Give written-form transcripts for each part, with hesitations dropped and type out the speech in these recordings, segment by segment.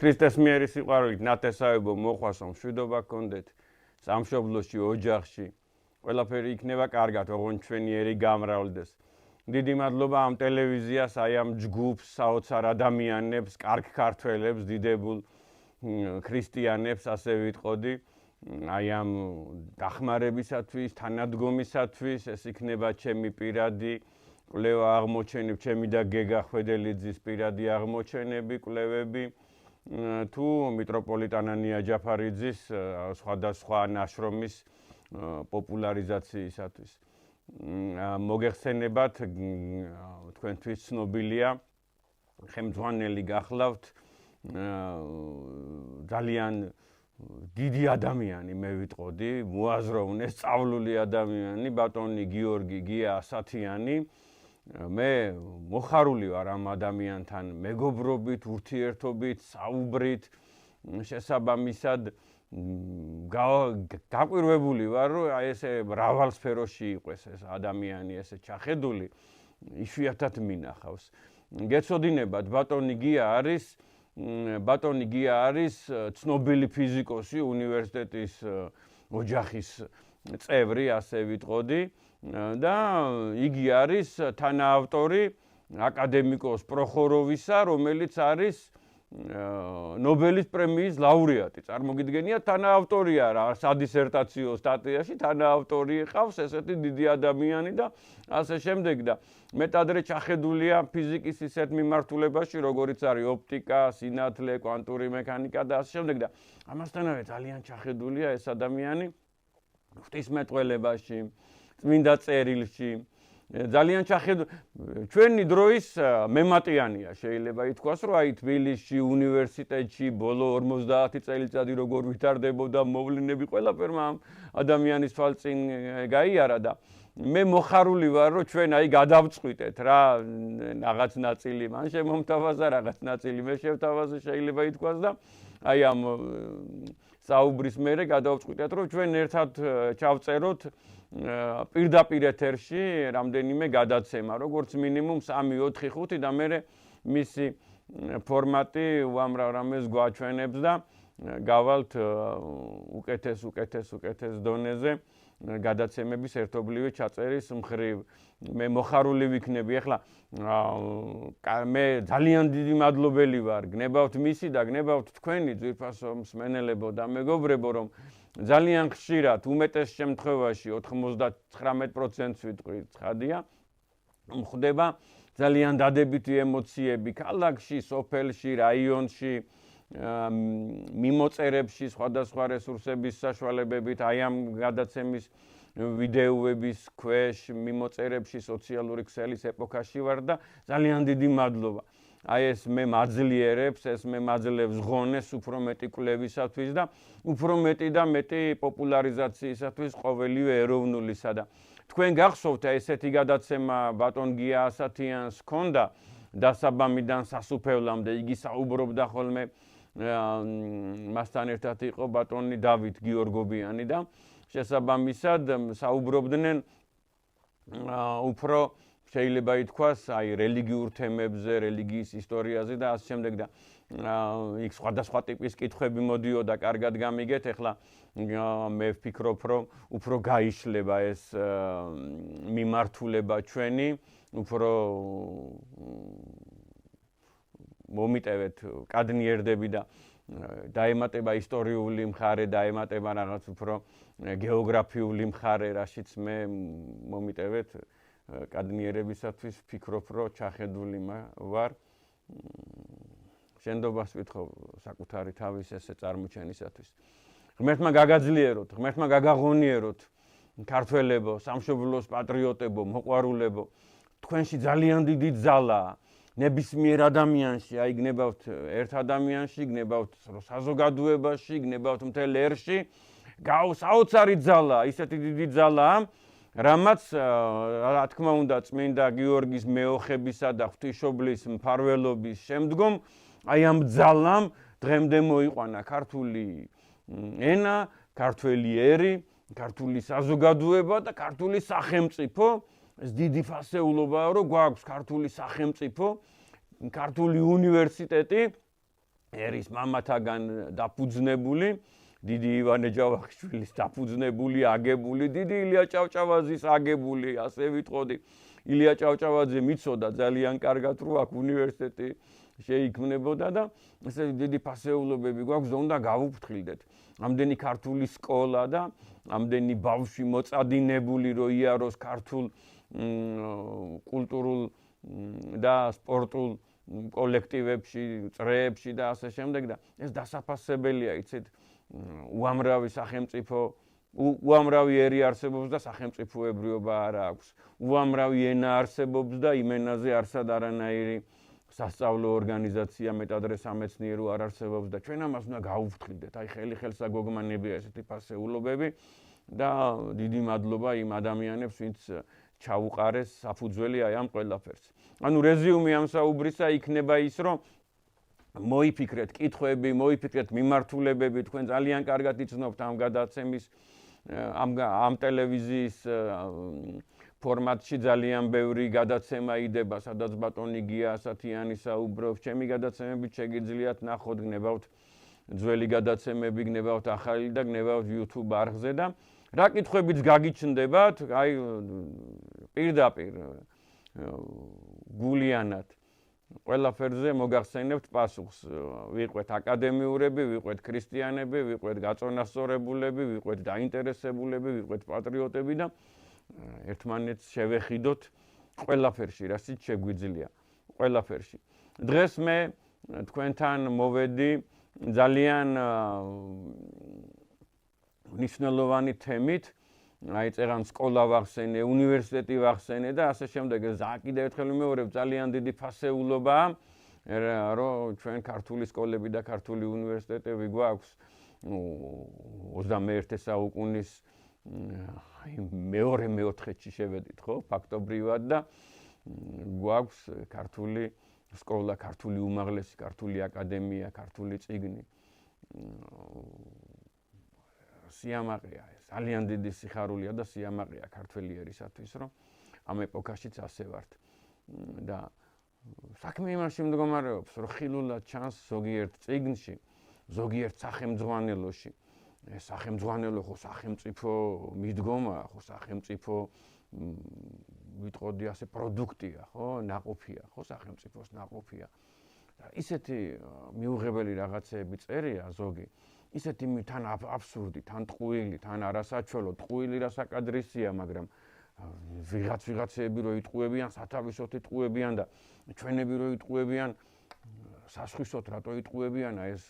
ქრისტეს მიერი სიყვარულით ნათესავებო მოყვას რომ მშვიდობა გქონდეთ სამშობლოში, ოჯახში. ყველაფერი იქნება კარგად, ოღონდ ჩვენი ერი გამრავლდეს. დიდი მადლობა ამ ტელევიზიას, აი ამ ჯგუფს, საოცარ ადამიანებს, კარგ ქართველებს, დიდებულ ქრისტიანებს, ასე ვიტყოდი. აი ამ დახმარებისათვის, თანადგომისათვის, ეს იქნება ჩემი პირადი კვლევა აღმოჩენები, ჩემი და გეგა ხვედელიძის პირადი აღმოჩენები, კვლევები. თუ მიტროპოლიტანა ნია ჯაფარიძის სხვადასხვა ნაშრომის პოპულარიზაციისათვის. მოგეხსენებათ, თქვენთვის ცნობილია, ხელმძღვანელი გახლავთ ძალიან დიდი ადამიანი, მე ვიტყოდი, მოაზროვნე, სწავლული ადამიანი, ბატონი გიორგი გია ასათიანი. მე მოხარული ვარ ამ ადამიანთან მეგობრობით, ურთიერთობით, საუბრით, შესაბამისად გაყვირვებული ვარ, რომ აი ესე მრავალ სფეროში იყოს ეს ადამიანი, ესე ჩახედული, იშვიათად მინახავს. გეცოდინებათ, ბატონი გია არის ცნობილი ფიზიკოსი, უნივერსიტეტის ოჯახის წევრი, ასე ვიტყოდი. და იგი არის თანაავტორი აკადემიკოს პროხოროვისა, რომელიც არის ნობელის პრემიის ლაურეატი. წარმოგიდგენიათ, თანაავტორია რა სადისერტაციო სტატიაში, თანაავტორი ყავს ესეთი დიდი ადამიანი და ასე შემდეგ და მეტადრე ჩახედულია ფიზიკის ისეთ მიმართულებაში, როგორიც არის ოპტიკა, სინათლე, კვანტური მექანიკა და ასე შემდეგ და ამასთანავე ძალიან ჩახედულია ეს ადამიანი ღვთისმეტყველებაში, წმინდა წერილში. ძალიან ჩვენი დროის მემატიანია შეიძლება ითქვას, რომ აი თბილისში, უნივერსიტეტში ბოლო 50 წელიწადი როგორ ვითარდებოდა მოვლენები, ყველაფერმა ამ ადამიანის თვალწინ გაიარა და მე მოხარული ვარ, რომ ჩვენ აი გადავწყვიტეთ რა რაღაც ნაწილი, მან შემომთავაზა რაღაც ნაწილი, მე შევთავაზე შეიძლება ითქვას და აი ამ საუბრის მერე გადავწყვიტეთ, რომ ჩვენ ერთად ჩავწეროთ პირდაპირ ეთერში რამდენიმე გადაცემა, როგორც მინიმუმ 3-4-5 და მე მისი ფორმატი უამრავ რამეს გვაჩვენებს და გავალთ უკეთეს დონეზე გადაცემების ერთობლივი ჩაწერის მხრივ. მე მოხარული ვიქნები. ახლა მე ძალიან დიდი მადლობელი ვარ, გნებავთ მისი და გნებავთ თქვენი ძვირფასო მსმენელებო და მეგობრებო, რომ ძალიან ხშირად, უმეტეს შემთხვევაში 99%-ს ვიტყვი ცხადია, ხდება ძალიან დადებითი ემოციები ქალაქში, სოფელში, რაიონში, მიმოწერებში, სხვადასხვა რესურსების საშუალებებით, აი ამ გადაცემის ვიდეოების ქვეშ, მიმოწერებში, სოციალური ქსელის ეპოქაში ვარ და ძალიან დიდი მადლობა. აი ეს მე მაძლიერებს, ეს მე მაძლევს ღონეს უფრო მეტი კვლევისათვის და უფრო მეტი და მეტი პოპულარიზაციისათვის ყოველივე ეროვნულისა და თქვენ გახსოვთ ესეთი გადაცემა ბატონ გია ასათიანს ჰქონდა დასაბამიდან სასუფევლამდე, იგი საუბრობდა ხოლმე მასთან ერთად იყო ბატონი დავით გიორგობიანი და შესაბამისად საუბრობდნენ უფრო შეიძლება ითქვას აი რელიგიურ თემებზე, რელიგიის ისტორიაზე და ასე შემდეგ და იქ სხვადასხვა ტიპის კითხვები მოდიოდა, კარგად გამიგეთ. ახლა მე ვფიქრობ, რომ უფრო გაიშლება ეს მიმართულება ჩვენი, უფრო მომიტევეთ კადნიერდები და დაემატება ისტორიული მხარე, დაემატება რაღაც უფრო გეოგრაფიული მხარე, რაშიც მე მომიტევეთ კადნიერებისათვის ვფიქრობ, რომ ჩახედული ვარ. შენდობას ვითხოვ საკუთარი თავის ესე წარმოჩენისათვის. ღმერთმა გაგაძლიეროთ, ღმერთმა გაგაღონიეროთ ქართველებო, სამშობლოს პატრიოტებო, მოყვარულებო. თქვენში ძალიან დიდი ძალაა. ნებისმიერ ადამიანში, აი გნებავთ ერთ ადამიანში, გნებავთ საზოგადოებაში, გნებავთ მთელ ერში. საოცარი ძალაა, ისეთი დიდი ძალაა, რამაც რა თქმა უნდა წმინდა გიორგის მეოხებისა და ღვთისმშობლის მფარველობის შემდგომ აი ამ ძალამ დღემდე მოიყვანა ქართული ენა, ქართველი ერი, ქართული საზოგადოება და ქართული სახელმწიფო. ეს დიდი ფასეულობაა, რომ გვაქვს ქართული სახელმწიფო, ქართული უნივერსიტეტი ერის მამათაგან დაფუძნებული, დიდი ივანე ჯავახიშვილის დაფუძნებული, აგებული, დიდი ილია ჭავჭავაძის აგებული, ასე ვიტყოდი. ილია ჭავჭავაძე მიცოდა ძალიან კარგად, რომ აქ უნივერსიტეტი შეიქმნებოდა და ესე დიდი ფასეულობები გვაქვს, უნდა გავუფრთხილდეთ. ამდენი ქართული სკოლა და ამდენი ბავშვი მოწადინებული, რომ იაროს ქართულ კულტურულ და სპორტულ კოლექტივებში, წრეებში და ასე შემდეგ და ეს დასაფასებელია, იცით, უამრავი სახელმწიფო, უამრავი ერი არსებობს და სახელმწიფოებრიობა არა აქვს. უამრავი ენა არსებობს და იმ ენაზე არსად არანაირი სასწავლო ორგანიზაცია, მეტადრე სამეცნიერო არ არსებობს და ჩვენ ამას უნდა გავუფრთხილდეთ. აი ხელსა გოგმანებია ესეთი ფასეულობები და დიდი მადლობა იმ ადამიანებს, ვინც ჩაუყარეს საფუძველი აი ამ ყველაფერს. ანუ რეზიუმი ამ საუბრისა იქნება ის, რომ მოიფიქრეთ კითხვები, მოიფიქრეთ მიმართულებები, თქვენ ძალიან კარგად იცნობთ ამ გადაცემის ამ ტელევიზიის ფორმატში ძალიან ბევრი გადაცემა იდება, სადაც ბატონი გია ასათიანი საუბრობს. ჩემი გადაცემებით შეგიძლიათ ნახოთ, გნებავთ ძველი გადაცემები, გნებავთ ახალი და გნებავთ YouTube არხზე და რა კითხვებიც გაგიჩნდებათ, აი პირდაპირ გულიანად ყველაფერზე მოგახსენებთ პასუხს. ვიყვეთ აკადემიურები, ვიყვეთ ქრისტიანები, ვიყვეთ გაწონასწორებულები, ვიყვეთ დაინტერესებულები, ვიყვეთ პატრიოტები და ერთმანეთს შევეხიდოთ ყველაფერში, რასაც შეგვიძლია, ყველაფერში. დღეს მე თქვენთან მოვედი ძალიან მნიშვნელოვანი თემით, აი წეღან სკოლა ვახსენე, უნივერსიტეტი ვახსენე და ასე შემდეგ. კიდევ ერთხელ ვიმეორებ, ძალიან დიდი ფასეულობაა, რომ ჩვენ ქართული სკოლები და ქართული უნივერსიტეტები გვაქვს 21 საუკუნის მეორე-მეოთხეში შევედით, ხო, ფაქტობრივად და გვაქვს ქართული სკოლა, ქართული უმაღლესი, ქართული აკადემია, ქართული წიგნი. სიამაყეა ეს, ძალიან დიდი სიხარულია და სიამაყეა ქართველი ერისათვის, რომ ამ ეპოქაშიც ასე ვართ. და საქმე იმაში მდგომარეობს, რომ ხილულად ჩანს ზოგიერთ წიგნში, ზოგიერთ სახელმძღვანელოში. ეს სახელმძღვანელო ხო სახელმწიფო მიდგომაა, ხო სახელმწიფო ვიტყოდი ასე პროდუქტია, ხო, ნაყოფია, ხო სახელმწიფოს ნაყოფია. და ისეთი მიუღებელი რაღაცეები წერია ზოგი, ისეთი თან აბსურდი, თან ტყუილი, თან არასაჩვენო, ტყუილი რასაკადრისია, მაგრამ ვიღაცეები რო იტყუებიან, სათავისოთ იტყუებიან და ჩვენები რო იტყუებიან, სასხვისოთ რატო იტყუებიან, ეს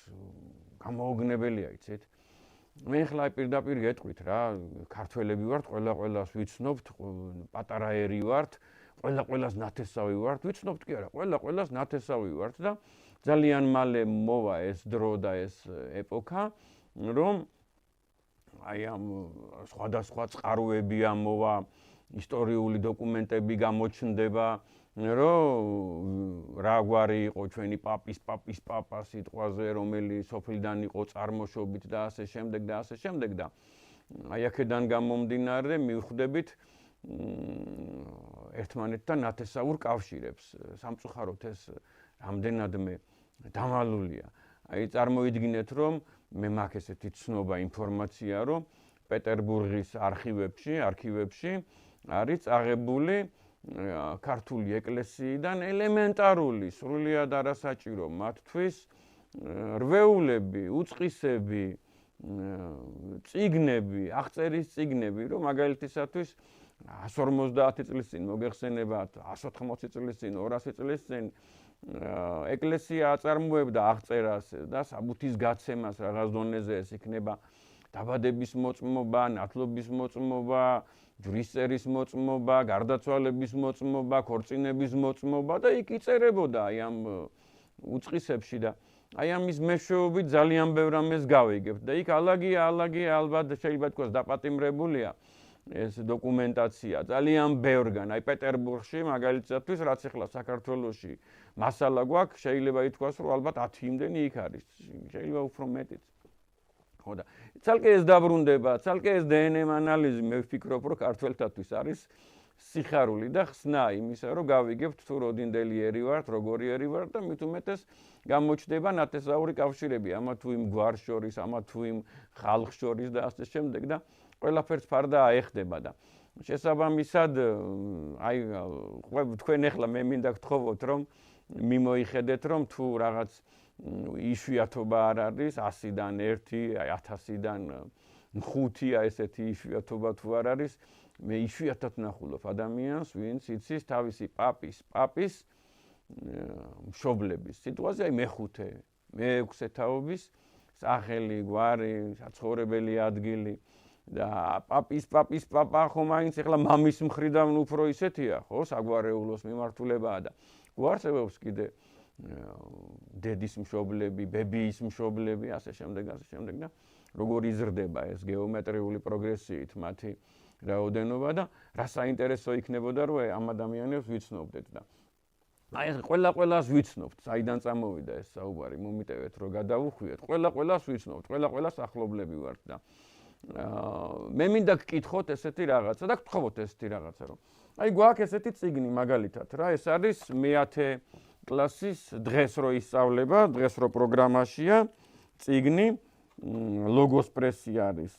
გამოუგნებელია, იცით? მე ხლა პირდაპირ გეტყვით რა, ქართველები ვართ, ყველას ვიცნობთ, პატარა ერი ვართ, ყველას ნათესავი ვართ, ვიცნობთ კი არა, ყველას ნათესავი ვართ და ძალიან მალე მოვა ეს დრო და ეს ეპოქა, რომ აი ამ სხვადასხვა წყაროები ამოვა, ისტორიული დოკუმენტები გამოჩნდება, რომ რა გვარი იყო ჩვენი პაპის პაპა სიტყვაზე, რომელიც სოფლიდან იყო წარმოშობით და ასე შემდეგ და აი აქედან გამომდინარე მივხვდებით ერთმანეთთან ნათესაურ კავშირებს. სამწუხაროდ ეს რამდენადმე დამალულია. აი წარმოიდგინეთ, რომ მე მაქვს ესეთი ცნობა, ინფორმაცია, რომ პეტერბურგის არქივებში არის წაღებული ქართული ეკლესიიდან ელემენტარული, სრულიად არასაჭირო მათთვის რვეულები, უწყისები, წიგნები, აღწერის წიგნები, რომ მაგალითისათვის 150 წლის წინ მოგეხსენებათ, 180 წლის წინ, 200 წლის წინ ეკლესია აწარმოებდა აღწერას და საბუთის გაცემას რაღაც დონეზე ეს იქნება დაბადების მოწმობა, ნათლობის მოწმობა, ჯვრისწერის მოწმობა, გარდაცვალების მოწმობა, ქორწინების მოწმობა და იქ იწერებოდა აი ამ უწყისებში და აი ამის მეშვეობით ძალიან ბევრ ამას გავიგებთ და იქ ალაგია ალბათ შეიძლება თქვას დაპატიმრებულია ეს დოკუმენტაცია ძალიან ბევრგან, აი პეტერბურგში მაგალითად რაც ახლა საქართველოში მასალა გვაქვს, შეიძლება ითქვას, რომ ალბათ 10 იმდენი იქ არის, შეიძლება უფრო მეტიც. ხო და ცალკე ეს დაბრუნდება, ცალკე ეს დნმ ანალიზი მე ვფიქრობ, რომ ქართველთათვის არის სიხარული და ხსნა იმისა, რომ გავიგებთ თუ როდინდელი ერი ვართ, როგორი ერი ვართ და მით უმეტეს გამოჩნდება ნათესაური კავშირები ამა თუ იმ გვარს შორის, ამა თუ იმ ხალხს შორის და ასე შემდეგ და ყველაფერს ფარდა აეხდება და შესაბამისად აი თქვენ ახლა მე მინდა გთხოვოთ რომ მიმოიხედეთ რომ თუ რაღაც იშვიათობა არ არის 100-დან 1, აი 1000-დან 5-ია ესეთი იშვიათობა თუ არ არის მე იშვიათად ნახულობ ადამიანს ვინც იცის თავისი პაპის მშობლების სიტუაცია აი მე-5 მე-6 თაობის სახელი გვარი საცხოვრებელი ადგილი და პაპის პაპა ხო მაინც ახლა მამის მხრიდან უფრო ისეთია ხო საგვარეულოს მიმართულებაა და გვარსებობს კიდე დედის მშობლები, ბებიის მშობლები, ასე შემდეგ და როგორ იზრდება ეს გეომეტრიული პროგრესიით მათი რაოდენობა და რა საინტერესო იქნებოდა რომ ამ ადამიანებს ვიცნობდეთ და აი ეს ყველას ვიცნობთ, საიდან წამოვიდა ეს საუბარი, მომიტევეთ რომ გადავუხვიეთ, ყველას ვიცნობთ, ყველას ახლობლები ვართ და მე მინდა გკითხოთ ესეთი რაღაცა და გთხოვოთ ესეთი რაღაცა რომ აი გვაქვს ესეთი წიგნი მაგალითად რა ეს არის მე-10 კლასის დღეს რო ისწავლება, დღეს რო პროგრამაშია წიგნი ლოგოს პრესი არის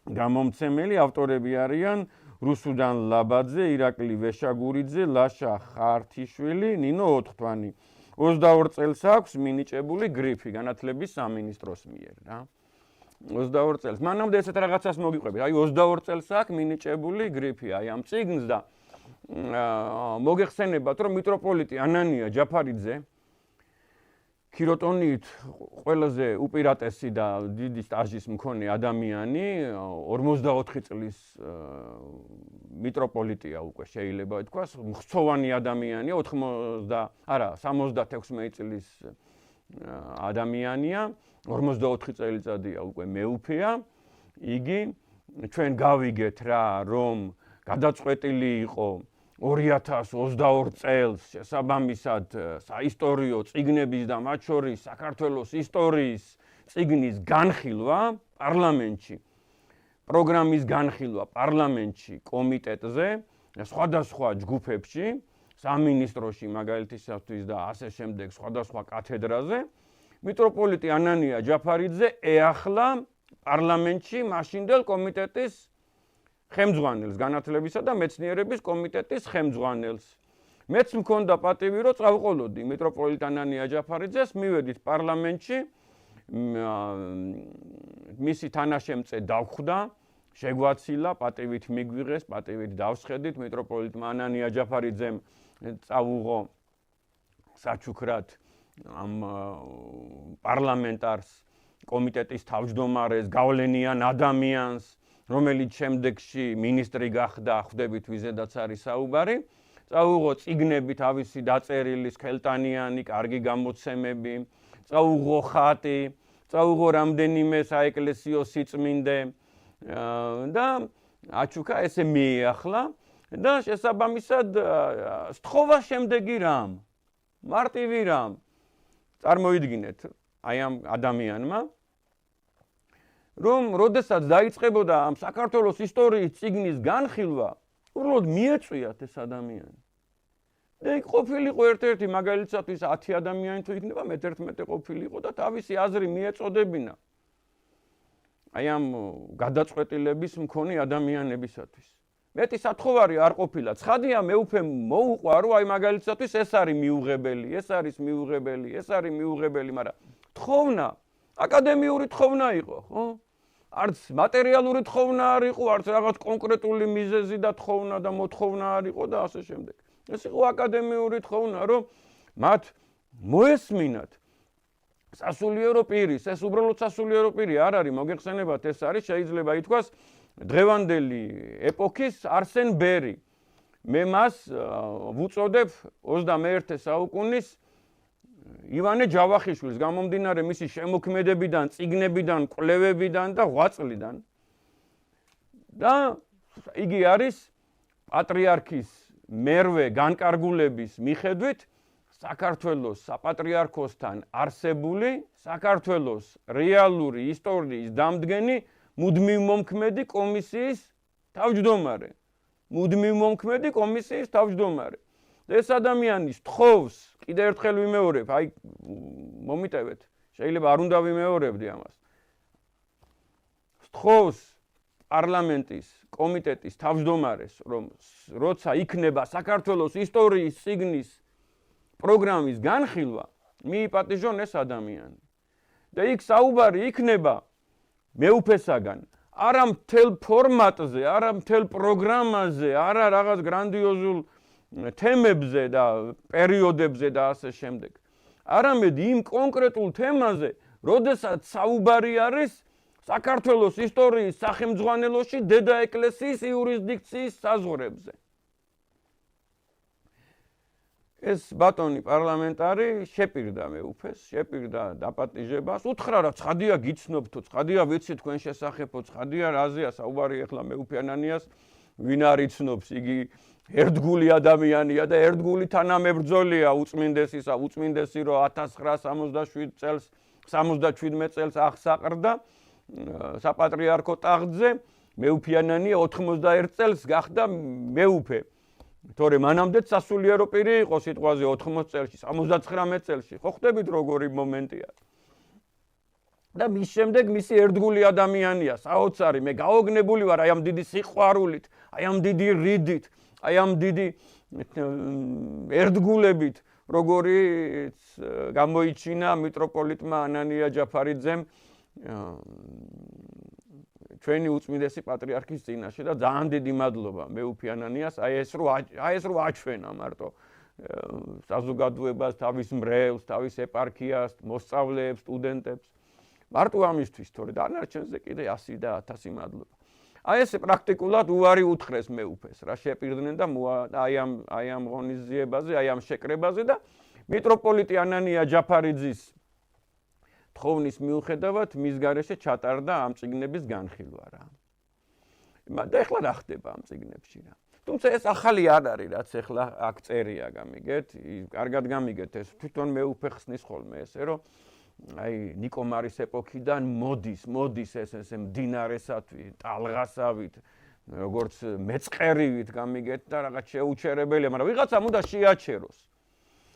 გამომცემელი, ავტორები არიან რუსუდან ლაბაძე, ირაკლი ვეშაგურიძე, ლაშა ხართიშვილი, ნინო ოთხთვანი. 22 წელს აქვს მინიჭებული გრიფი განათლების სამინისტროს მიერ რა. 22 წელს. მანამდე ესეთ რაღაცას მოგიყვებით. აი 22 წელს აქვს მინიჭებული გრიფი აი ამ წიგნს და მოგეხსენებათ რომ მიტროპოლიტი ანანია ჯაფარიძე ქიროტონით ყველაზე უპირატესი და დიდი სტაჟის მქონე ადამიანი 44 წლის მიტროპოლიტია უკვე შეიძლება ითქვას მხცოვანი ადამიანია 76 წლის ადამიანია 44 წელიწადია უკვე მეუფეა იგი ჩვენ გავიგეთ რა რომ გადაწყვეტილი იყო 2022 წელს შესაბამისად საისტორიო წიგნების და მათ შორის საქართველოს ისტორიის წიგნის განხილვა პარლამენტში პროგრამის განხილვა პარლამენტში კომიტეტზე სხვადასხვა ჯგუფებში სამინისტროში მაგალითისათვის და ასე შემდეგ სხვადასხვა კათედრაზე მიტროპოლიტი ანანია ჯაფარიძე ეახლა პარლამენტში მაშინდელ კომიტეტის ხელმძღვანელს განათლებისა და მეცნიერების კომიტეტის ხელმძღვანელს. მეც მქონდა პატივი რომ წავყოლოდი მიტროპოლიტ ანანია ჯაფარიძეს, მივედით პარლამენტში, მისი თანაშემწე დავხვდა, შეგვაცილა, პატივით მიგვიღეს, პატივით დავსხედით მიტროპოლიტ ანანია ჯაფარიძემ წავუღო საჩუქრად ამ პარლამენტარს კომიტეტის თავმჯდომარეს გავლენიან ადამიანს რომელიც შემდეგში მინისტრი გახდა, ხვდებით ვიზედაც არის საუბარი. წაუღო წიგნები თავისი დაწერილი, სქელტანიანი, კარგი გამოცემები, წაუღო ხატი, წაუღო რამდენიმე საეკლესიო სიწმინდე და აჩუქა ესე მიეახლა და შესაბამისად სთხოვა შემდეგი რამ, მარტივი რამ. წარმოიდგინეთ აი ამ ადამიანმა რომ როდესაც დაიწყებოდა ამ საქართველოს ისტორიის წიგნის განხილვა, უბრალოდ მიეწვიათ ეს ადამიანი. და იქ ყოფილიყო ერთ-ერთი მაგალითისათვის 10 ადამიანი თუ იქნება მე-11 ყოფილიყო და თავისი აზრი მიეწოდებინა. აი ამ გადაწყვეტილების მქონე ადამიანებისათვის. მეტი სათხოვარი არ ყოფილა. ცხადია მეუფემ მოუყვა რომ აი მაგალითისათვის ეს არის მიუღებელი, ეს არის მიუღებელი, მაგრამ თხოვნა აკადემიური თხოვნა იყო, ხო? არც მატერიალური თხოვნა არ იყო, არც რაღაც კონკრეტული მიზეზი და თხოვნა და მოთხოვნა არ იყო და ასე შემდეგ. ეს იყო აკადემიური თხოვნა, რომ მათ მოესმინათ სასულიერო პირის, ეს უბრალოდ სასულიერო პირი არ არის, მოგეხსენებათ, ეს არის შეიძლება ითქვას დღევანდელი ეპოქის არსენ ბერი. მე მას ვუწოდებ 21 საუკუნის ივანე ჯავახიშვილს გამომდინარე მისი შემოქმედებიდან, წიგნებიდან, კვლევებიდან და ღვაწლიდან. და იგი არის პატრიარქის მერვე განკარგულების მიხედვით საქართველოს საპატრიარქოსთან არსებული საქართველოს რეალური ისტორიის დამდგენი მუდმივ მომქმედი კომისიის თავმჯდომარე. მუდმივ მომქმედი კომისიის თავმჯდომარე. ეს ადამიანი სთხოვს, კიდე ერთხელ ვიმეორებ, აი მომიტევეთ, შეიძლება არ უნდა ვიმეორებდი ამას. სთხოვს პარლამენტის კომიტეტის თავმჯდომარეს, რომ როცა იქნება საქართველოს ისტორიის წიგნის პროგრამის განხილვა, მიიპატიჟონ ეს ადამიანი. და იქ საუბარი იქნება მეუფესაგან, არა მთელ ფორმატზე, არა მთელ პროგრამაზე, არა რაღაც გრანდიოზულ თემებზე და პერიოდებზე და ასე შემდეგ. არამედ იმ კონკრეტულ თემაზე, როდესაც საუბარი არის საქართველოს ისტორიის სახელმძღვანელოში დედა ეკლესიის იურისდიქციის საზღვრებზე. ეს ბატონი პარლამენტარი შეპირდა მეუფეს, შეპირდა დაპატიჟებას, უთხრა რა ცხადია გიცნობთო, ცხადია ვიცი თქვენ შესახებო, ცხადია რაზეა საუბარი ახლა მეუფე ანანიას, ვინ არ იცნობს, იგი ერთგული ადამიანია და ერთგული თანამებრძოლია უწმინდესისა, უწმინდესი რო 1967 წელს 77 წელს აღსაყრდა საპატრიარქო ტახტზე, მეუფე ანანია 91 წელს გახდა მეუფე. თორე მანამდეც სასულიერო პირი იყო სიტყვაზე 80 წელში, 79 წელში. ხო ხდებით როგორი მომენტია. და მის შემდეგ მისი ერთგული ადამიანია, საოცარი, მე გაოგნებული ვარ აი ამ დიდი სიყვარულით, აი ამ დიდი რიდით, აი ამ დიდი ერთგულებით, როგორიც გამოიჩინა მიტროპოლიტმა ანანია ჯაფარიძემ ჩვენი უწმინდესი პატრიარქის წინაშე და ძალიან დიდი მადლობა მეუფე ანანიას, აი ეს რო აჩვენა მარტო საზოგადოებას, თავის მრევლს, თავის ეპარქიას, მოსწავლეებს, სტუდენტებს. მარტო ამისთვის, თორე დანარჩენზე კიდე 100 და 1000 მადლობა. აი ესე პრაქტიკულად უარი უთხრეს მეუფეს, რა შეპირდნენ და აი ამ ღონისძიებაზე, აი ამ შეკრებაზე და მიტროპოლიტი ანანია ჯაფარიძის თხოვნის მიუხედავად მის გარეშე ჩატარდა ამ წიგნების განხილვა რა. და ეხლა რა ხდება ამ წიგნებში რა. თუმცა ეს ახალი არ არის, რაც ეხლა აქ წერია, გამიგეთ, კარგად გამიგეთ, ეს თვითონ მეუფე ხსნის ხოლმე ესე, რომ აი ნიკო მარის ეპოქიდან მოდის ესე მდინარესათვი, ტალღასავით, როგორც მეწყერივით გამიგეთ და რაღაც შეუჩერებელია, მაგრამ ვიღაცამ უნდა შეაჩეროს.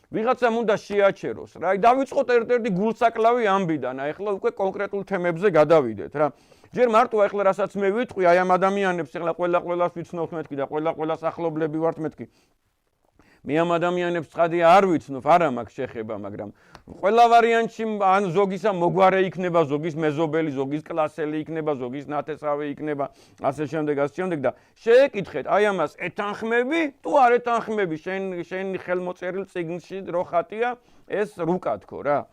ვიღაცამ უნდა შეაჩეროს რა. დავიწყოთ ერთ-ერთი გულსაკლავი ამბიდან, აი ახლა უკვე კონკრეტულ თემებზე გადავიდეთ რა. ჯერ მარტო ახლა რასაც მე ვიტყვი, აი ამ ადამიანებს ახლა ყველას ვიცნობთ მეთქი და ყველას ახლობლები ვართ მეთქი. მე ამ ადამიანებს ცხადია არ ვიცნობ, არა მაქვს შეხება, მაგრამ ყველა ვარიანტში ან ზოგისა მოგვარე იქნება, ზოგის მეზობელი, ზოგის კლასელი იქნება, ზოგის ნათესავი იქნება, ასე შემდეგ და შეეკითხეთ, აი ამას ეთანხმები, თუ არ ეთანხმები, შენ ხელმოწერილ წიგნში რო ხატია, ეს რუკა თქო რა.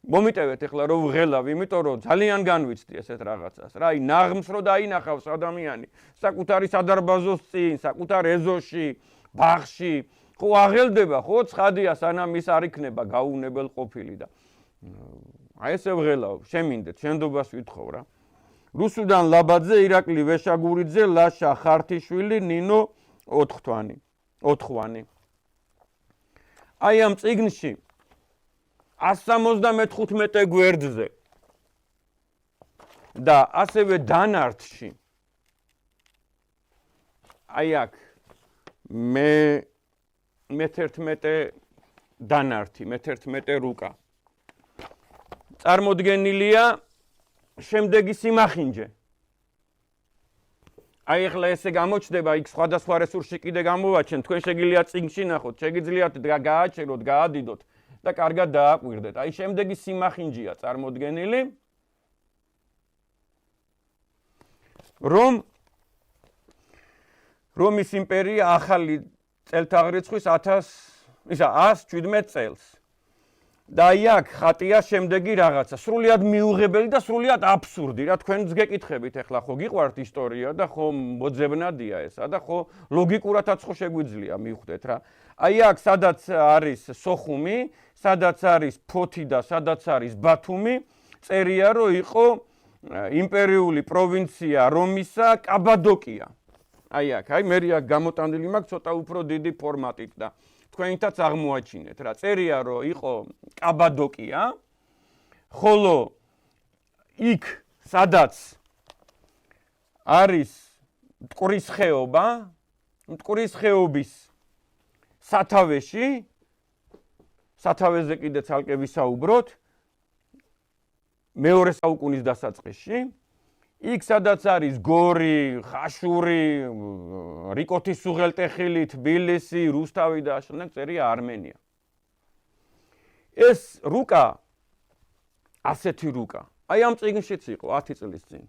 მომიტევეთ ახლა რო ვღელავ, იმიტომ რომ ძალიან განვიცდი ესეთ რაღაცას რა. აი ნაღმს რო დაინახავს ადამიანი, საკუთარი სადარბაზოს წინ, საკუთარ ეზოში, ბაღში ხო აღელდება, ხო ცხადია სანამ ის არ იქნება გაუნებელ ყოფილი და აი ესე ვღელავ, შემინდეთ, შენდობას ვითხოვ რა. რუსუდან ლაბაძე, ირაკლი ვეშაგურიძე, ლაშა ხართიშვილი, ნინო ოთხვანი. აი ამ წიგნში 175 გვერდზე და ასევე დანართში აი აქ მე-11 დანართი, მე-11 რუკა. წარმოდგენილია შემდეგი სიმახინჯე. აი ახლა ესე გამოჩნდება, იქ სხვადასხვა რესურსში კიდე გამოვაჩენ, თქვენ შეგიძლიათ წიგნში ნახოთ, შეგიძლიათ გააჩეროთ, გაადიდოთ და კარგად დააკვირდეთ. აი შემდეგი სიმახინჯეა წარმოდგენილი, რომ რომის იმპერია ახალი წელთაღრიცხვის 117 წელს. და აი აქ ხატია შემდეგი რაღაცა, სრულიად მიუღებელი და სრულიად აბსურდი რა, თქვენც გეკითხებით ახლა ხო გიყვართ ისტორია და ხო მოძებნადია ესა და ხო ლოგიკურადაც ხო შეგვიძლია მივხვდეთ რა. აი აქ სადაც არის სოხუმი, სადაც არის ფოთი და სადაც არის ბათუმი, წერია რომ იყო იმპერიული პროვინცია რომისა კაბადოკია. აი აქ, აი მე აქ გამოტანილი მაქვს ცოტა უფრო დიდი ფორმატით და თქვენითაც აღმოაჩინეთ რა. წერია რომ იყო კაბადოკია, ხოლო იქ სადაც არის მტკვრის ხეობა, მტკვრის ხეობის სათავეში, სათავეზე კიდე ცალკე ვისაუბროთ, მეორე საუკუნის დასაწყისში, იქ სადაც არის გორი, ხაშური, რიკოთის სუღელტეხილი, თბილისი, რუსთავი და შემდეგ წერია არმენია. ეს რუკა, ასეთი რუკა, აი ამ წიგნშიც იყო 10 წლის წინ.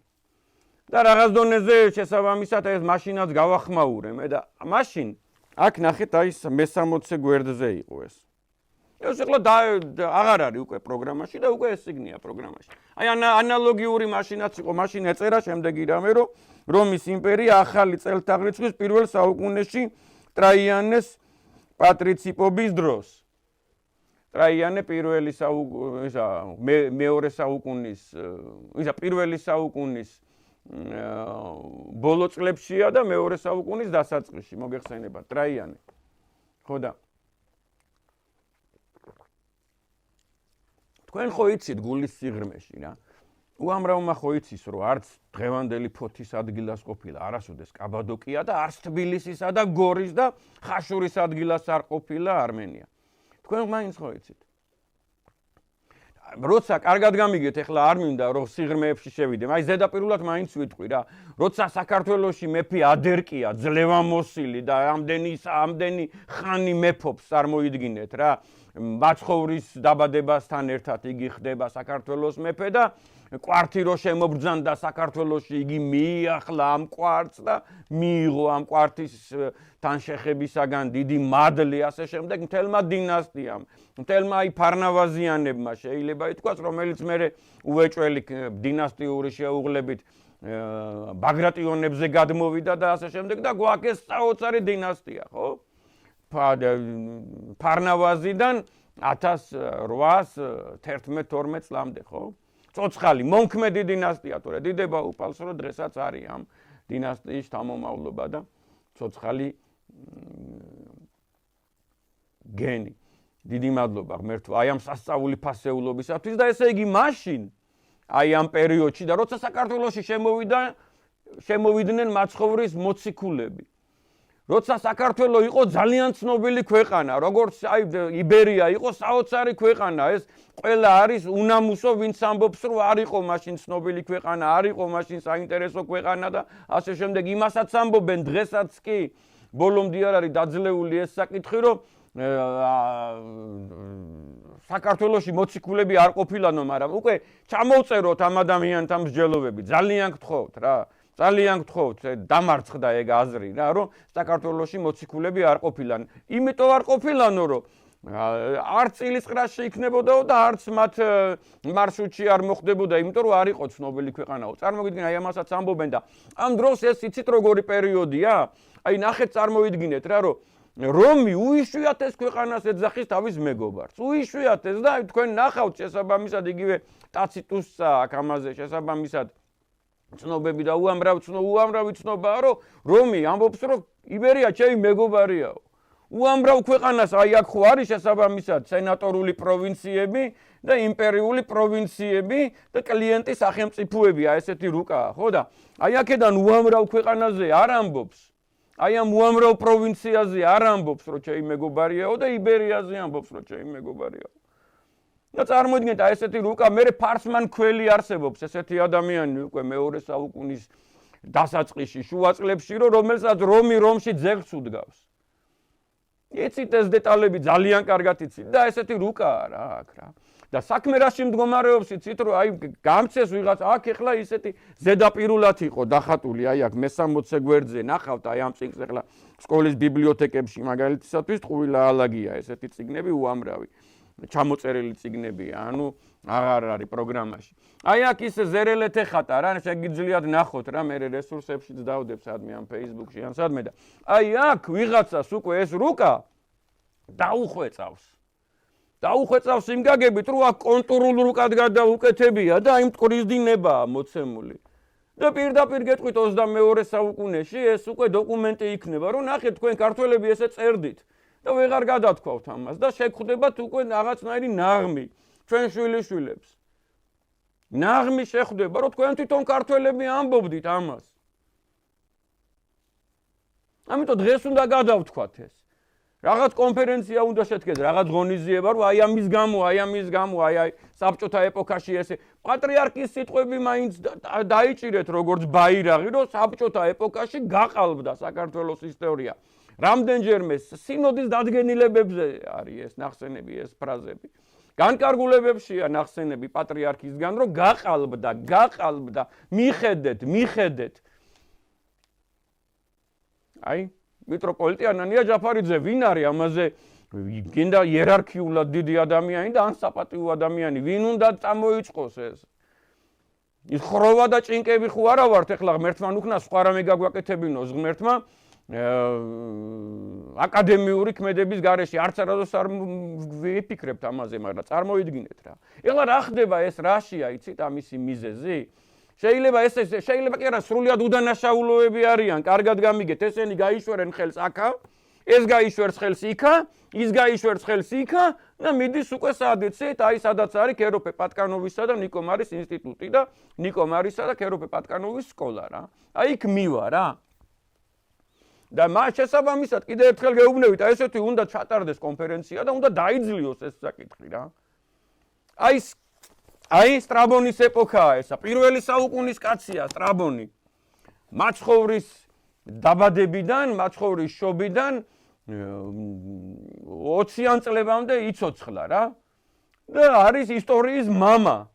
და რაღაც დონეზე შესაბამისად ეს მაშინაც გავახმაურე მე და მაშინ აქ ნახეთ აი მე-60 გვერდზე იყო ეს. ეს ახლა აღარ არის უკვე პროგრამაში და უკვე ეს წიგნია პროგრამაში. აი ანალოგიური მაშინაც იყო, მაშინ ეწერა შემდეგი რამე, რომ რომის იმპერია ახალი წელთაღრიცხვის პირველ საუკუნეში ტრაიანეს პატრიციპობის დროს. ტრაიანე პირველი მეორე საუკუნის, პირველი საუკუნის ბოლო წლებშია და მეორე საუკუნის დასაწყისში მოგეხსენება ტრაიანე. ხო და თქვენ ხო იცით გულის სიღრმეში რა. უამრავმა ხო იცის რომ არც დღევანდელი ფოთის ადგილას ყოფილა არასოდეს კაბადოკია და არც თბილისისა და გორის და ხაშურის ადგილას არ ყოფილა არმენია. თქვენ მაინც ხო იცით. როცა კარგად გამიგეთ, ახლა არ მინდა რომ სიღრმეებში შევიდე, აი ზედაპირულად მაინც ვიტყვი რა. როცა საქართველოში მეფე ადერკია, ძლევამოსილი და ამდენი ხანი მეფობს წარმოიდგინეთ რა. მაცხოვრის დაბადებასთან ერთად იგი ხდება საქართველოს მეფე და კვართი რო შემობრძანდა საქართველოში, იგი მიახლა ამ კვართს და მიიღო ამ კვართის თანშეხებისაგან დიდი მადლი, ასე შემდეგ მთელმა დინასტიამ, მთელმა აი ფარნავაზიანებმა შეიძლება ითქვას, რომელიც მერე უეჭველი დინასტიური შეუღლებით ბაგრატიონებზე გადმოვიდა და ასე შემდეგ და გვაქვს საოცარი დინასტია, ხო? ფარნავაზიდან 1811-12 წლამდე, ხო? ცოცხალი, მონქმედი დინასტია თორე დიდება უფალს რომ დღესაც არის ამ დინასტიის შთამომავლობა და ცოცხალი გენი. დიდი მადლობა ღმერთო, აი ამ სასწაული ფასეულობისათვის და ესე იგი მაშინ აი ამ პერიოდში და როცა საქართველოში შემოვიდნენ მაცხოვრის მოციქულები. როცა საქართველო იყო ძალიან ცნობილი ქვეყანა, როგორც აი იბერია იყო საოცარი ქვეყანა, ეს ყველა არის უნამუსო, ვინც ამბობს, რომ არ იყო მაშინ ცნობილი ქვეყანა, არ იყო მაშინ საინტერესო ქვეყანა და ასე შემდეგ. იმასაც ამბობენ დღესაც კი, ბოლომდე არ არის დაძლეული ეს საკითხი, რომ საქართველოში მოციქულები არ ყოფილანო, მაგრამ უკვე ჩამოვწეროთ ამ ადამიანთა მსჯელობები, ძალიან გთხოვთ რა. ძალიან გთხოვთ, დამარცხდა ეგ აზრი რა, რომ საქართველოში მოციქულები არ ყოფილან. იმიტომ არ ყოფილანო, რომ არც წილისყრაში იქნებოდაო და არც მათ მარშრუტში არ მოხდებოდა, იმიტომ რომ არ იყო ცნობილი ქვეყანაო. წარმოგიდგინეთ, აი ამასაც ამბობენ და ამ დროს ეს იცით როგორი პერიოდია? აი ნახეთ, წარმოიდგინეთ რა, რომ რომი უიშვიათეს ქვეყანას ეძახის თავის მეგობარს. უიშვიათეს და თქვენ ნახავთ შესაბამისად იგივე ტაციტუსსა აქ ამაზე შესაბამისად ცნობები და უამრავი ცნობაა, რომ რომი ამბობს, რომ იბერია ჩემი მეგობარიაო. უამრავ ქვეყანას აი აქ ხო არის შესაბამისად სენატორული პროვინციები და იმპერიული პროვინციები და კლიენტი სახელმწიფოებია, ესეთი რუკაა, ხო და აი აქედან უამრავ ქვეყანაზე არ ამბობს. აი ამ უამრავ პროვინციაზე არ ამბობს, რომ ჩემი მეგობარიაო და იბერიაზე ამბობს, რომ ჩემი მეგობარიაო. და წარმოიდგინეთ, აი ესეთი რუკა, მერე ფარსმან ქველი არსებობს, ესეთი ადამიანი უკვე მეორე საუკუნის დასაწყისში, შუა წლებში, რომელსაც რომი რომში ძეგლს უდგავს. იცით ეს დეტალები ძალიან კარგად იცით და ესეთი რუკაა რა აქ რა. და საქმე რაში მდგომარეობს იცით, რომ აი გამცეს ვიღაც აქ ეხლა ისეთი ზედაპირულად იყო დახატული, აი აქ მე-60 გვერდზე ნახავთ, აი ამ წიგნს ეხლა სკოლის ბიბლიოთეკებში მაგალითისათვის ტყუილა ალაგია ესეთი წიგნები უამრავი. ჩამოწერილი წიგნებია, ანუ აღარ არის პროგრამაში. აი აქ ის ზერელეთ ეხატა რა, შეგიძლიათ ნახოთ რა, მე რესურსებშიც დავდებ სადმე ამ Facebook-ში ან სადმე და აი აქ ვიღაცას უკვე ეს რუკა დაუხვეწავს. დაუხვეწავს იმ გაგებით, რომ აქ კონტურულ რუკად გადაუკეთებია და აი მტკვრის დინებაა მოცემული. და პირდაპირ გეტყვით 22 საუკუნეში ეს უკვე დოკუმენტი იქნება, რომ ნახეთ თქვენ ქართველები ესე წერდით. და ვეღარ გადათქვავთ ამას და შეგხვდებათ უკვე რაღაცნაირი ნაღმი ჩვენ შვილიშვილებს. ნაღმი შეხვდება, რომ თქვენ თვითონ ქართველები ამბობდით ამას. ამიტომ დღეს უნდა გადავთქვათ ეს. რაღაც კონფერენცია უნდა შედგეს, რაღაც ღონისძიება, რომ აი ამის გამო, აი საბჭოთა ეპოქაში ესე პატრიარქის სიტყვები მაინც დაიჭირეთ როგორც ბაირაღი, რომ საბჭოთა ეპოქაში გაყალბდა საქართველოს ისტორია. რამდენჯერმე სინოდის დადგენილებებზე არის ეს ნახსენები, ეს ფრაზები. განკარგულებებშია ნახსენები პატრიარქისგან, რომ გაყალბდა, მიხედეთ. აი მიტროპოლიტი ანანია ჯაფარიძე ვინ არის ამაზე გინდა იერარქიულად დიდი ადამიანი და ან საპატიო ადამიანი ვინ უნდა წამოიწყოს ეს ის ხროვა და ჭინკები ხო არა ვართ ეხლა ღმერთმა უქნა სხვა რამე გაგვაკეთებინოს ღმერთმა აკადემიური ქმედების გარეშე არც არასდროს არ ვიფიქრებთ ამაზე მაგრამ წარმოიდგინეთ რა ეხლა რა ხდება ეს რაშია იცით ამისი მიზეზი შეიძლება კი არა სრულიად უდანაშაულოები არიან, კარგად გამიგეთ, ესენი გაიშვერენ ხელს აქა, ეს გაიშვერს ხელს იქა, ის გაიშვერს ხელს იქა და მიდის უკვე სადეცით, აი სადაც არის კეროპე პატკანოვისა და ნიკო მარის ინსტიტუტი და ნიკო მარისა და კეროპე პატკანოვის სკოლა რა. აი იქ მივა რა. და მას შესაბამისად კიდევ ერთხელ გეუბნებით, აი ესეთი უნდა ჩატარდეს კონფერენცია და უნდა დაიძლიოს ეს საკითხი რა. აი სტრაბონის ეპოქაა ესა. პირველი საუკუნის კაცია სტრაბონი. მაცხოვრის დაბადებიდან, მაცხოვრის შობიდან 20-იან წლებამდე იცოცხლა რა. და არის ისტორიის მამა.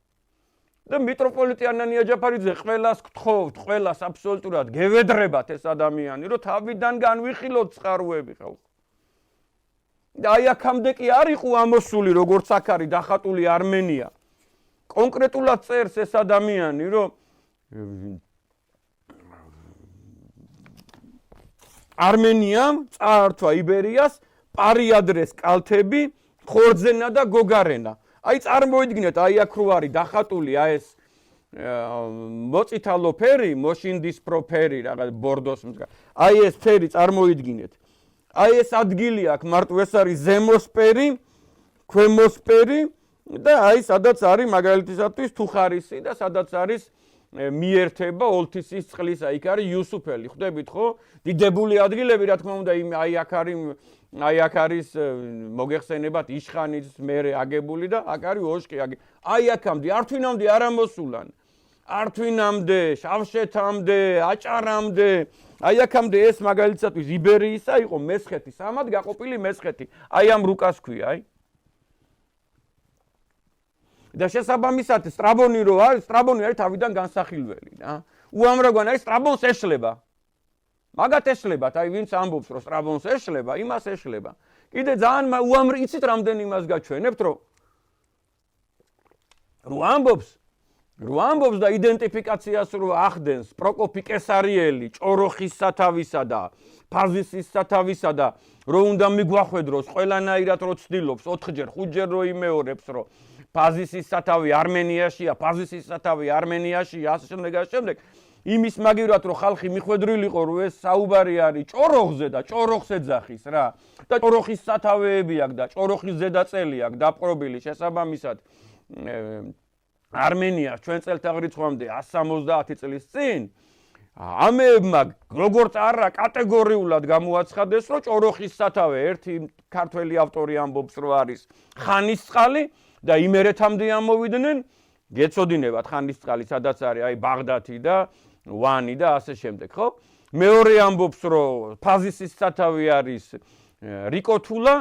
და მიტროპოლიტი ანანია ჯაფარიძე ყველას გთხოვთ, ყველას აბსოლუტურად გევედრებათ ეს ადამიანი, რომ თავიდან განვიხილოთ წყაროები ხალხო. და აი აქამდე კი არ იყო ამოსული როგორც აქ არის დახატული არმენია. კონკრეტულად წერს ეს ადამიანი, რომ არმენიამ წაართვა იბერიას პარიადრეს კალთები, ხორძენა და გოგარენა. აი წარმოიდგინეთ, აი აქ რო არის დახატული აი ეს მოწითალო ფერი, მოშინდისფრო ფერი, რაღაც ბორდოს მსგავსი. აი ეს ფერი წარმოიდგინეთ. აი ეს ადგილი აქ მარტო ეს არის ზემოსფერი, ქვემოსფერი და აი სადაც არის მაგალითისათვის თუხარისი და სადაც არის მიერთება ოლთისის წყლისა, იქ არის იუსუფელი, ხვდებით ხო? დიდებული ადგილები, რა თქმა უნდა, აი აქ არის მოგეხსენებათ იშხანის მერე აგებული და აქ არის ოშკი აგებული. აი აქამდე ართვინამდე არ ამოსულან. ართვინამდე, შავშეთამდე, აჭარამდე, აი აქამდე ეს მაგალითისათვის იბერიისა იყო მესხეთი, სამად გაყოფილი მესხეთი. აი ამ რუკას ქვია, აი. და შესაბამისად სტრაბონი რო არის, სტრაბონი არის თავიდან განსახილველი, რა. უამრავგან არის სტრაბონს ეშლება. მაგათ ეშლებათ, აი ვინც ამბობს, რომ სტრაბონს ეშლება, იმას ეშლება. კიდე ძალიან იცით რამდენი იმას გაჩვენებთ, რომ ამბობს და იდენტიფიკაციას რო ახდენს პროკოფი კესარიელი, ჭოროხის სათავისა და ფაზისის სათავისა და რო უნდა მიგვახვედროს ყველანაირად რო ცდილობს 4-ჯერ, 5-ჯერ რო იმეორებს, რომ ფაზისის სათავი არმენიაშია, ფაზისის სათავი არმენიაშია, ასე შემდეგ. იმის მაგივრად რომ ხალხი მიხვედრილიყო რომ ეს საუბარი არის ჭოროხზე და ჭოროხს ეძახის რა და ჭოროხის სათავეები აქვს და ჭოროხის ზედაწელი აქვს დაპყრობილი შესაბამისად არმენიას ჩვენ წელთაღრიცხვამდე 170 წლის წინ ამებმა როგორც არა კატეგორიულად გამოაცხადეს რომ ჭოროხის სათავე ერთი ქართველი ავტორი ამბობს რომ არის ხანისწყალი და იმერეთამდე ამოვიდნენ გეცოდინებათ ხანისწყალი სადაც არის აი ბაღდათი და ვანი და ასე შემდეგ, ხო? მეორე ამბობს, რომ ფაზისის სათავე არის რიკოთულა,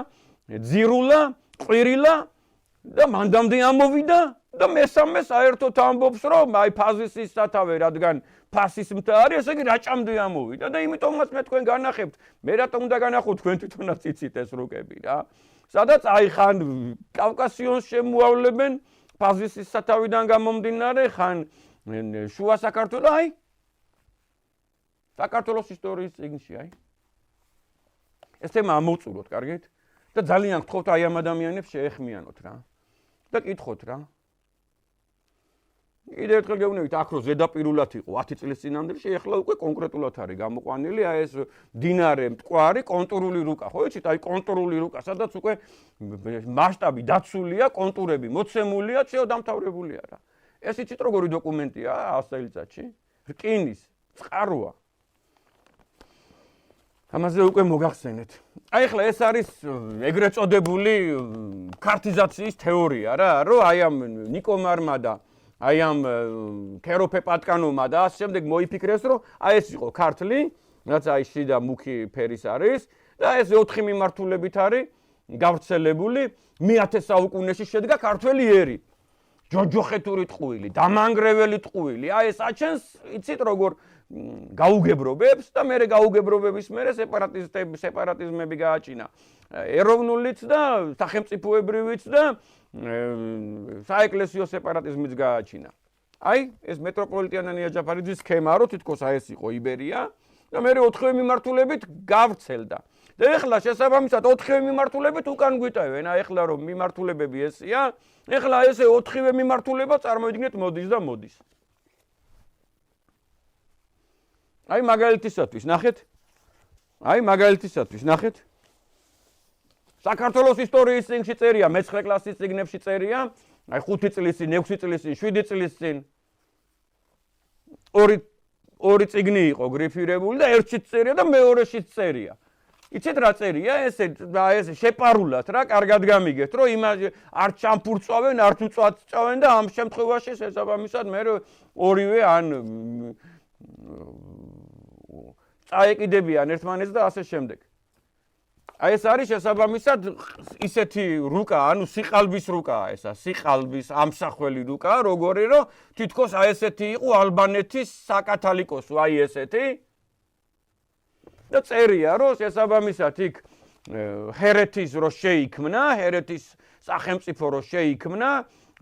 ძირულა, ყვირილა და მანდამდე ამოვიდა და მესამე საერთოდ ამბობს, რომ აი ფაზისის სათავე, რადგან ფასის მთა არის, ესე იგი რაჭამდე ამოვიდა და იმიტომაც მე თქვენ განახებთ, მე რატომ უნდა განახო თქვენ თვითონაც იცით ეს რუკები რა. სადაც აი ხან კავკასიონს შემოავლებენ ფაზისის სათავიდან გამომდინარე, ხან შუა საქართველოს, აი საქართველოს ისტორიის წიგნში, აი. ეს თემა ამოვწუროთ, კარგით? და ძალიან გთხოვთ აი ამ ადამიანებს შეეხმიანოთ რა. და კითხოთ რა. კიდევ ერთხელ გეუბნებით, აქ რო ზედაპირულად იყო 10 წლის წინამდე, ეხლა უკვე კონკრეტულად არის გამოყვანილი, აი ეს დინარე მტკვარი კონტურული რუკა, ხო იცით, აი კონტურული რუკა, სადაც უკვე მასშტაბი დაცულია, კონტურები მოცემულია, შეო დამთავრებულია რა. ეს იცით როგორი დოკუმენტია 100 წელიწადში? რკინის, წყაროა. ამაზე უკვე მოგახსენეთ. აი ახლა ეს არის ეგრეთ წოდებული ქართიზაციის თეორია რა, რომ აი ამ ნიკომარმა და აი ამ ქეროფე პატკანოვმა და ამ შემდეგ მოიფიქრეს, რომ აი ეს იყო ქართლი, რაც აი შიდა მუქი ფერის არის და ეს 4 მიმართულებით არის გავრცელებული. მე-10 საუკუნეში შედგა ქართველი ერი. ჯოჯოხეთური ტყუილი, დამანგრეველი ტყუილი. აი ეს აჩენს, იცით როგორ გაუგებრობებს და მერე გაუგებრობების მერე სეპარატიზმები გააჩინა. ეროვნულიც და სახელმწიფოებრივიც და საეკლესიო სეპარატიზმიც გააჩინა. აი ეს მეტროპოლიტიანი ნიაჯაფარიძის სქემა რო თითქოს აი ეს იყო იბერია და მერე 4 მიმართულებით გავრცელდა. და ეხლა შესაბამისად 4 მიმართულებით უკან გვიტევენ. აი ეხლა რომ მიმართულებები ესია, ეხლა ესე 4 მიმართულება წარმოიდგინეთ მოდის და მოდის. აი მაგალითისათვის ნახეთ. აი მაგალითისათვის ნახეთ. საქართველოს ისტორიის წიგნში წერია, მე-9 კლასის წიგნებში წერია, აი 5 წლის წინ, 6 წლის წინ, 7 წლის წინ. ორი წიგნი იყო გრიფირებული და ერთშიც წერია და მეორეშიც წერია. იცით რა წერია? ესე შეპარულად რა, კარგად გამიგეთ, რომ იმაზე არ ჩამფურწვავენ, არ უწვათ წავენ და ამ შემთხვევაში შესაბამისად მე ორივე ან წაეკიდებიან ერთმანეთს და ასე შემდეგ. აი ეს არის შესაბამისად ისეთი რუკა, ანუ სიყალბის რუკაა ესა, სიყალბის ამსახველი რუკა, როგორი რომ თითქოს აი ესეთი იყო ალბანეთის საკათალიკოსო, აი ესეთი. და წერია, რომ შესაბამისად იქ ჰერეთის რო შეიქმნა, ჰერეთის სახელმწიფო რო შეიქმნა,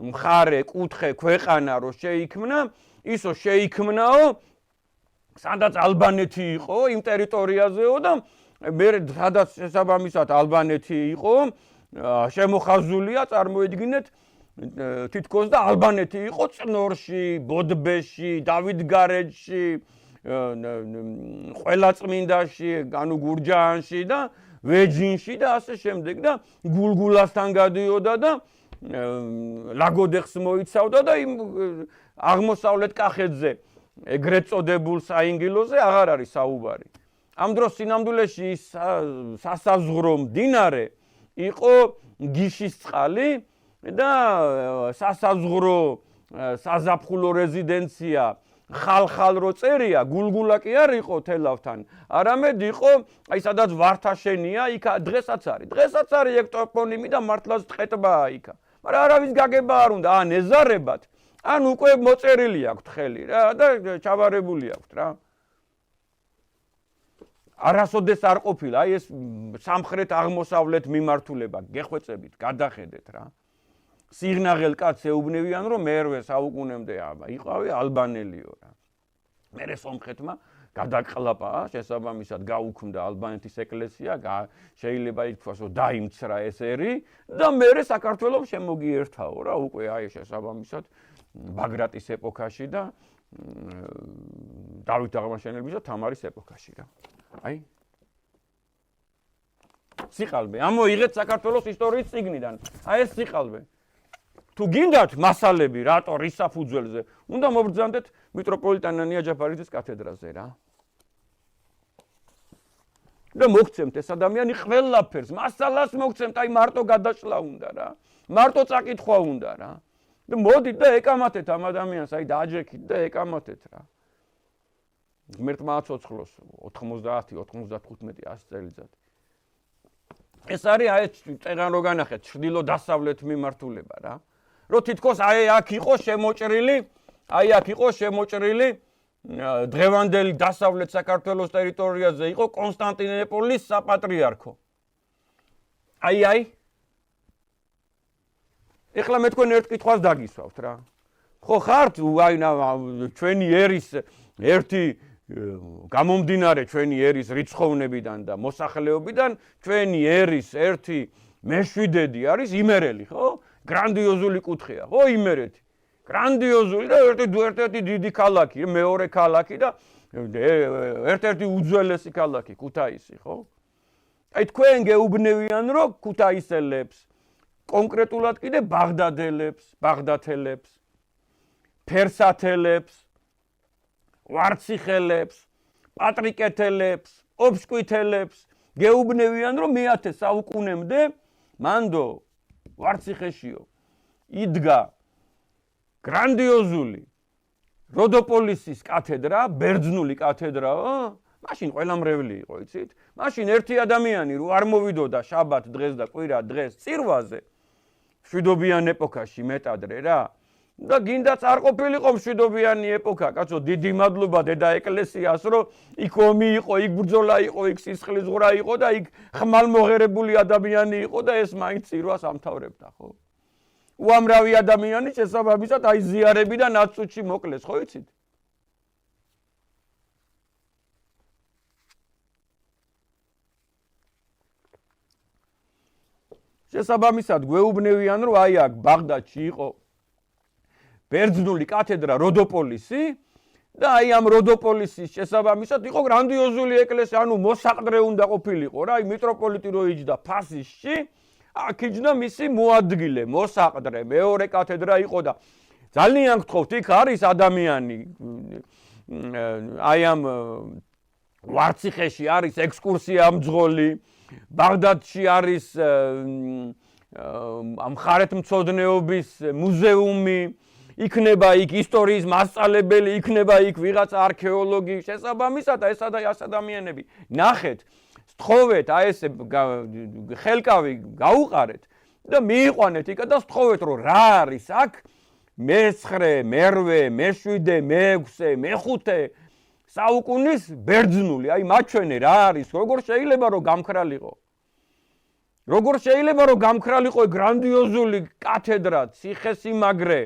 მხარე, კუთხე, ქვეყანა რო შეიქმნა, ისო შეიქმნაო, სადაც ალბანეთი იყო იმ ტერიტორიაზეო და მე სადაც შესაბამისად ალბანეთი იყო, შემოხაზულია, წარმოიდგინეთ, თითქოს და ალბანეთი იყო წნორში, ბოდბეში, დავითგარეჯში, ყველაწმინდაში, ანუ გურჯაანში და ვეჯინში და ასე შემდეგ და გულგულასთან გადიოდა და ლაგოდეხს მოიცავდა და იმ აღმოსავლეთ კახეთზე ეგრეთ წოდებულ საინგილოზე აღარ არის საუბარი. ამ დროს სინამდვილეში სასაზღვრო მდინარე იყო გიშისწყალი და სასაზღვრო საზაფხულო რეზიდენცია ხალხალ რო წერია, გულგულა კი არ იყო თელავთან, არამედ იყო, აი სადაც ვართაშენია, იქ დღესაც არის. დღესაც არის ეგ ტოპონიმი და მართლაც ტყეტბაა იქ. მაგრამ არავის გაგება არ უნდა, ან ეზარებათ, ან უკვე მოწერილი აქვთ ხელი რა და ჩავარებული აქვთ რა. არასოდეს არ ყოფილა, აი ეს სამხრეთ აღმოსავლეთ მიმართულება, გეხვეწებით, გადახედეთ რა. სიგნაღელ კაცს ეუბნებიან, რომ მერვე საუკუნემდე იყავი ალბანელიო რა. მერე სომხეთმა გადაყლაპა, შესაბამისად გაუქმდა ალბანეთის ეკლესია, შეიძლება ითქვას, რომ დაიმცრა ეს ერი და მერე საქართველოს შემოგიერთაო რა, უკვე აი შესაბამისად ბაგრატის ეპოქაში და დავით აღმაშენებლის და თამარის ეპოქაში რა. აი სიყალბე, ამოიღეთ საქართველოს ისტორიის წიგნიდან. აი ეს სიყალბე. თუ გინდათ მასალები, რატო რისაფუძველზე, უნდა მობრძანდეთ მიტროპოლიტან ნიაჯაფარიძის კათედრაზე რა. და მოგცემთ ეს ადამიანი ყველაფერს, მასალას მოგცემთ, აი მარტო გადაშლა უნდა რა. მარტო წაკითხვა უნდა რა. და მოდით და ეკამათეთ ამ ადამიანს, აი დააჯექით და ეკამათეთ რა. ღმერთმა აცოცხლოს 90-95 წელიწად. ეს არის აი წეგან რო განახეთ, ჩრდილო-დასავლეთ მიმართულება რა. რო თითქოს აი აქ იყო შემოჭრილი დღევანდელი დასავლეთ საქართველოს ტერიტორიაზე იყო კონსტანტინოპოლის საპატრიარქო. აი ეხლა მე თქვენ ერთ კითხვას დაგისვავთ რა. ხო ხართ აი ჩვენი ერის ერთი გამომდინარე ჩვენი ერის რიცხოვნებიდან და მოსახლეობიდან ჩვენი ერის ერთი მეშვიდედი არის იმერელი, ხო? გრანდიოზული კუთხეა, ხო იმერეთი. გრანდიოზული და ერთ-ერთი დიდი ქალაქი, მეორე ქალაქი და ერთ-ერთი უძველესი ქალაქი, ქუთაისი, ხო? აი თქვენ გეუბნევიან, რომ ქუთაისელებს, კონკრეტულად კიდე ბაღდათელებს, ფერსათელებს, ვარციხელებს, პატრიკეთელებს, ოფსკვითელებს, გეუბნევიან, რომ მე-10 საუკუნემდე მანდო ვარციხეშიო იდგა გრანდიოზული როდოპოლისის კათედრა, ბერძნული კათედრაო, მაშინ ყველამრევლი იყო, იცით? მაშინ ერთი ადამიანი რო არ მოვიდოდა შაბათ დღეს და კვირა დღეს წირვაზე, მშვიდობიან ეპოქაში მეტადრე რა. და გინდაც არ ყოფილიყო მშვიდობიანი ეპოქა, კაცო, დიდი მადლობა დედა ეკლესიას, რომ იქ ომი იყო, იქ ბრძოლა იყო, იქ სისხლისღვრა იყო და იქ ხმალმოღერებული ადამიანი იყო და ეს მაინც წირვას ამთავრებდა, ხო? უამრავი ადამიანი შესაბამისად აი ზიარები და ნაცუჩი მოკლეს, ხო იცით? შესაბამისად გვეუბნევიან, რომ აი აქ ბაღდადში იყო ბერძნული კათედრა როდოპოლისი და აი ამ როდოპოლისის შესაბამისად იყო გრანდიოზული ეკლესია, ანუ მოსაყდრე უნდა ყოფილიყო რა, აი მიტროპოლიტი რო იჯდა ფასისში, აქ იჯდა მისი მოადგილე, მოსაყდრე, მეორე კათედრა იყო და ძალიან გთხოვთ, იქ არის ადამიანი აი ამ ვარციხეში არის ექსკურსია მძღოლი, ბაღდადში არის მხარეთმცოდნეობის მუზეუმი, იქნება იქ ისტორიის მასწავლებელი, იქნება იქ ვიღაცა არქეოლოგი, შესაბამისად ეს ადამიანები ნახეთ, სთხოვეთ, აი ესე ხელკავი გაუყარეთ და მიიყვანეთ იქ და სთხოვეთ, რომ რა არის აქ მე-9, მე-8, მე-7, მე-6, მე-5 საუკუნის ბერძნული, აი მაჩვენე რა არის, როგორ შეიძლება რომ გამქრალიყო. როგორ შეიძლება რომ გამქრალიყო გრანდიოზული კათედრა, ციხესიმაგრე,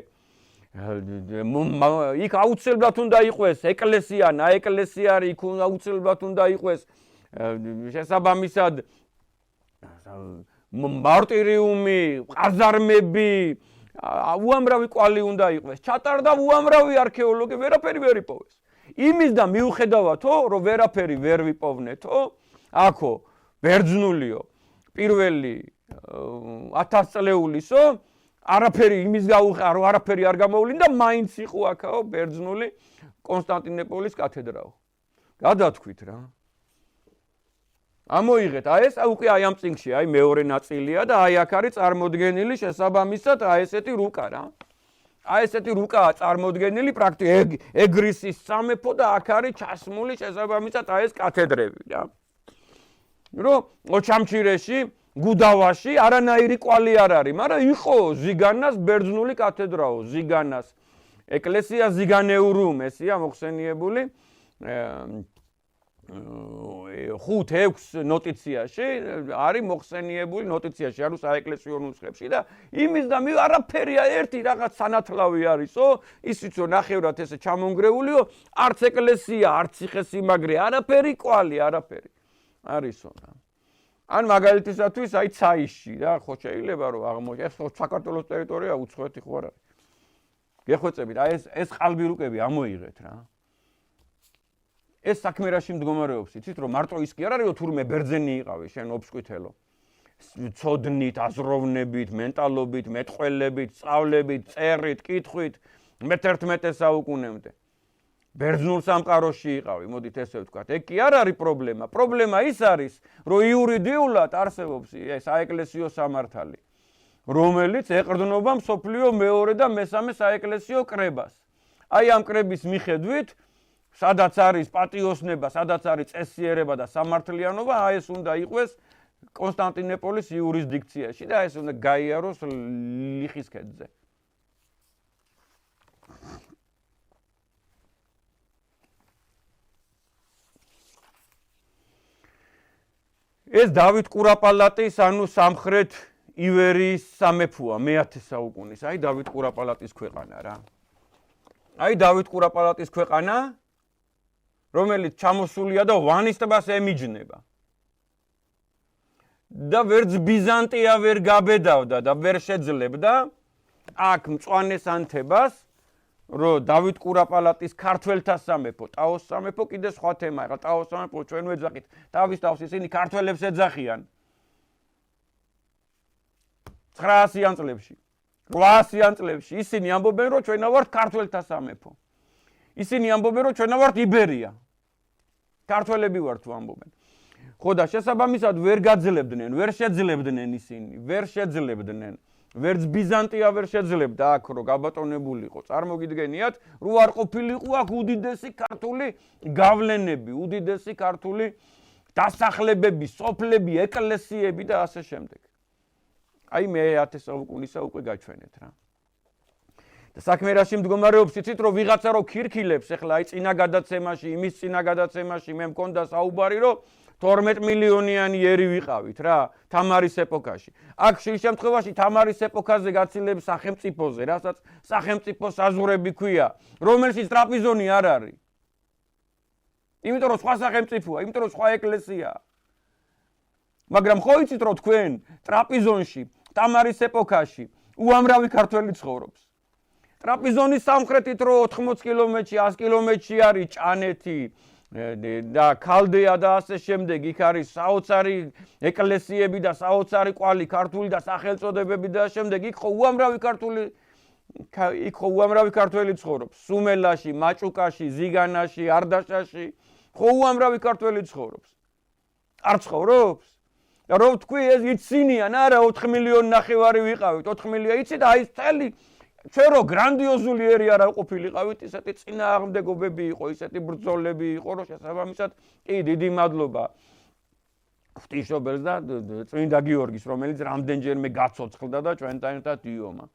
იქ აუცილებლად უნდა იყოს ეკლესია, ნაეკლესიარი, იქ აუცილებლად უნდა იყოს შესაბამისად მარტირიუმი, ყაზარმები, უამრავი კვალი უნდა იყოს. ჩატარდა უამრავი არქეოლოგი, ვერაფერი ვერ იპოვეს. იმის და მიუხედავათო, რომ ვერაფერი ვერ ვიპოვნეთო, აქო ბერძნულიო, პირველი 1000 წლეულისო, არაფერი იმის გაუყარო, არაფერი არ გამოვლინდა, მაინც იყო აქაო ბერძნული კონსტანტინოპოლის კათედრაო. გადათქვით რა. ამოიღეთ, აი ეს უკვე აი ამ წიგნში, აი მეორე ნაწილია და აი აქ არის წარმოდგენილი შესაბამისად აი ესეთი რუკა რა. აი ესეთი რუკაა წარმოდგენილი პრაქტიკულად ეგრისის სამეფო და აქ არის ჩასმული შესაბამისად აი ეს კათედრები რა. რომ ოჩამჩირეში, გუდავაში არანაირი კვალი არ არის, მაგრამ იყო ზიგანას ბერძნული კათედრაო, ზიგანას ეკლესია ზიგანეურუმ, ესია მოხსენიებული 5-6 ნოტიციაში არის მოხსენიებული ნოტიციაში არ საეკლესიო ნუსხებში და იმის და არაფერია ერთი რაღაც სანათლავი არისო, ისიც რომ ნახევრად ესე ჩამონგრეულიო, არც ეკლესია, არც ციხესიმაგრე, არაფერი კვალი, არაფერი არისო რა. ან მაგალითისათვის აი ცაისში რა, ხო შეიძლება რომ აღმოჩნდეს, ეს საქართველოს ტერიტორია უცხოეთი ხო არ არის. გეხვეწებით, აი ეს ყალბირუკები ამოიღეთ რა. ეს საქმე რაში მდგომარეობს, იცით რომ მარტო ის კი არ არის რომ თურმე ბერძენი იყავი შენ ოფსკვითელო. ცოდნით, აზროვნებით, მენტალობით, მეტყველებით, სწავლებით, წერით, კითხვით მე-11 საუკუნემდე. ბერძნულ სამყაროში იყავი, მოდით ესე ვთქვათ. ეგ კი არ არის პრობლემა. პრობლემა ის არის, რომ იურიდიულად არსებობს საეკლესიო სამართალი, რომელიც ეყრდნობა მსოფლიო მეორე და მესამე საეკლესიო კრებას. აი ამ კრების მიხედვით სადაც არის პატიოსნება, სადაც არის წესიერება და სამართლიანობა, აი ეს უნდა იყოს კონსტანტინოპოლის იურისდიქციაში და ეს უნდა გაიაროს ლიხის ქედზე. ეს დავით კურაპალატის, ანუ სამხრეთ ივერიის სამეფოა მე-10 საუკუნის. აი დავით კურაპალატის ქვეყანა რა. აი დავით კურაპალატის ქვეყანა, რომელიც ჩამოსულია და ვანის ტბას ემიჯნება. და ვერც ბიზანტია ვერ გაბედავდა და ვერ შეძლებდა აქ მწვანეს ანთებას, რომ დავით კურაპალატის ქართველთა სამეფო, ტაოს სამეფო კიდე სხვა თემაა. ეხლა ტაოს სამეფო ჩვენ ვეძახით, თავის თავს ისინი ქართველებს ეძახიან. 900-იან წლებში, 800-იან წლებში ისინი ამბობენ, რომ ჩვენ ვართ ქართველთა სამეფო. ისინი ამბობენ, რომ ჩვენ ვართ იბერია. ქართველები ვართ თუ ამბობენ. ხო და შესაბამისად ვერ გაძლებდნენ, ვერ შეძლებდნენ ისინი, ვერ შეძლებდნენ. ვერც ბიზანტია ვერ შეძლებდა აქ რომ გაბატონებულიყო. წარმოგიდგენიათ, რო არ ყოფილიყო აქ უდიდესი ქართული გავლენები, უდიდესი ქართული დასახლებები, სოფლები, ეკლესიები და ასე შემდეგ. აი მე 1000 საუკუნისა უკვე გაჩვენეთ რა. და საქმე რაში მდგომარეობს, იცით რომ ვიღაცა რო ქირქილებს, ეხლა აი წინა გადაცემაში, იმის წინა გადაცემაში მე მქონდა საუბარი რომ 12 მილიონიანი ერი ვიყავით რა, თამარის ეპოქაში. აქ შემთხვევაში თამარის ეპოქაზე გაცილებს სახელმწიფოზე, რასაც სახელმწიფო საზღვრები ქვია, რომელშიც ტრაპიზონი არ არის. იმიტომ რომ სხვა სახელმწიფოა, იმიტომ რომ სხვა ეკლესიაა. მაგრამ ხო იცით რომ თქვენ ტრაპიზონში, თამარის ეპოქაში უამრავი ქართველი ცხოვრობს. ტრაპიზონის სამხრეთით რო 80 კილომეტრში, 100 კილომეტრში არის ჭანეთი და ქალდეა და ასე შემდეგ, იქ არის საოცარი ეკლესიები და საოცარი კვალი ქართული და სახელწოდებები და შემდეგ იქ ხო უამრავი ქართველი ცხოვრობს. სუმელაში, მაჭუკაში, ზიგანაში, არდაშაში ხო უამრავი ქართველი ცხოვრობს. არ ცხოვრობს? და რო თქვი ეს იცინიან, არა 4 მილიონი ნახევარი ვიყავით, 4 მილიონი იცით, აი ეს წელი ჩვენ რო გრანდიოზული ერი არ ყოფილიყავით, ისეთი წინააღმდეგობები იყო, ისეთი ბრძოლები იყო, რომ შესაბამისად კი დიდი მადლობა ღვთისმშობელს და წმინდა გიორგის, რომელიც რამდენჯერმე გაცოცხლდა და ჩვენთან ერთად იომა.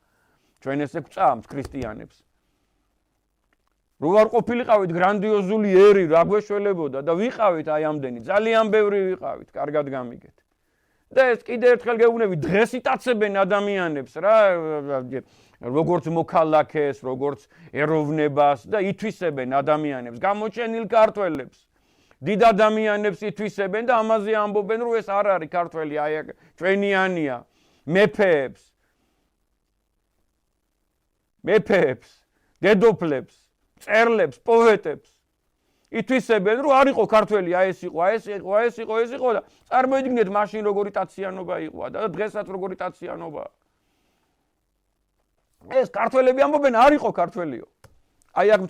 ჩვენ ესე გვწამს ქრისტიანებს. რო არ ყოფილიყავით გრანდიოზული ერი, რა გვეშველებოდა და ვიყავით აი ამდენი, ძალიან ბევრი ვიყავით, კარგად გამიგეთ. და ეს კიდე ერთხელ გეუბნები, დღეს იტაცებენ ადამიანებს რა, როგორც მოქალაქეს, როგორც ეროვნებას და ითვისებენ ადამიანებს, გამოჩენილ ქართველებს. დიდ ადამიანებს ითვისებენ და ამაზე ამბობენ, რომ ეს არ არის ქართველი, აი ჩვენიანია, მეფეებს, დედოფლებს, წერლებს, პოეტებს. ითვისებენ, რომ არ იყო ქართველი, აი ეს იყო და წარმოიდგინეთ მაშინ როგორი ტაციანობა იყო და დღესაც როგორი ტაციანობაა. ეს ქართველები ამბობენ, არ იყო ქართველიო. აი აქ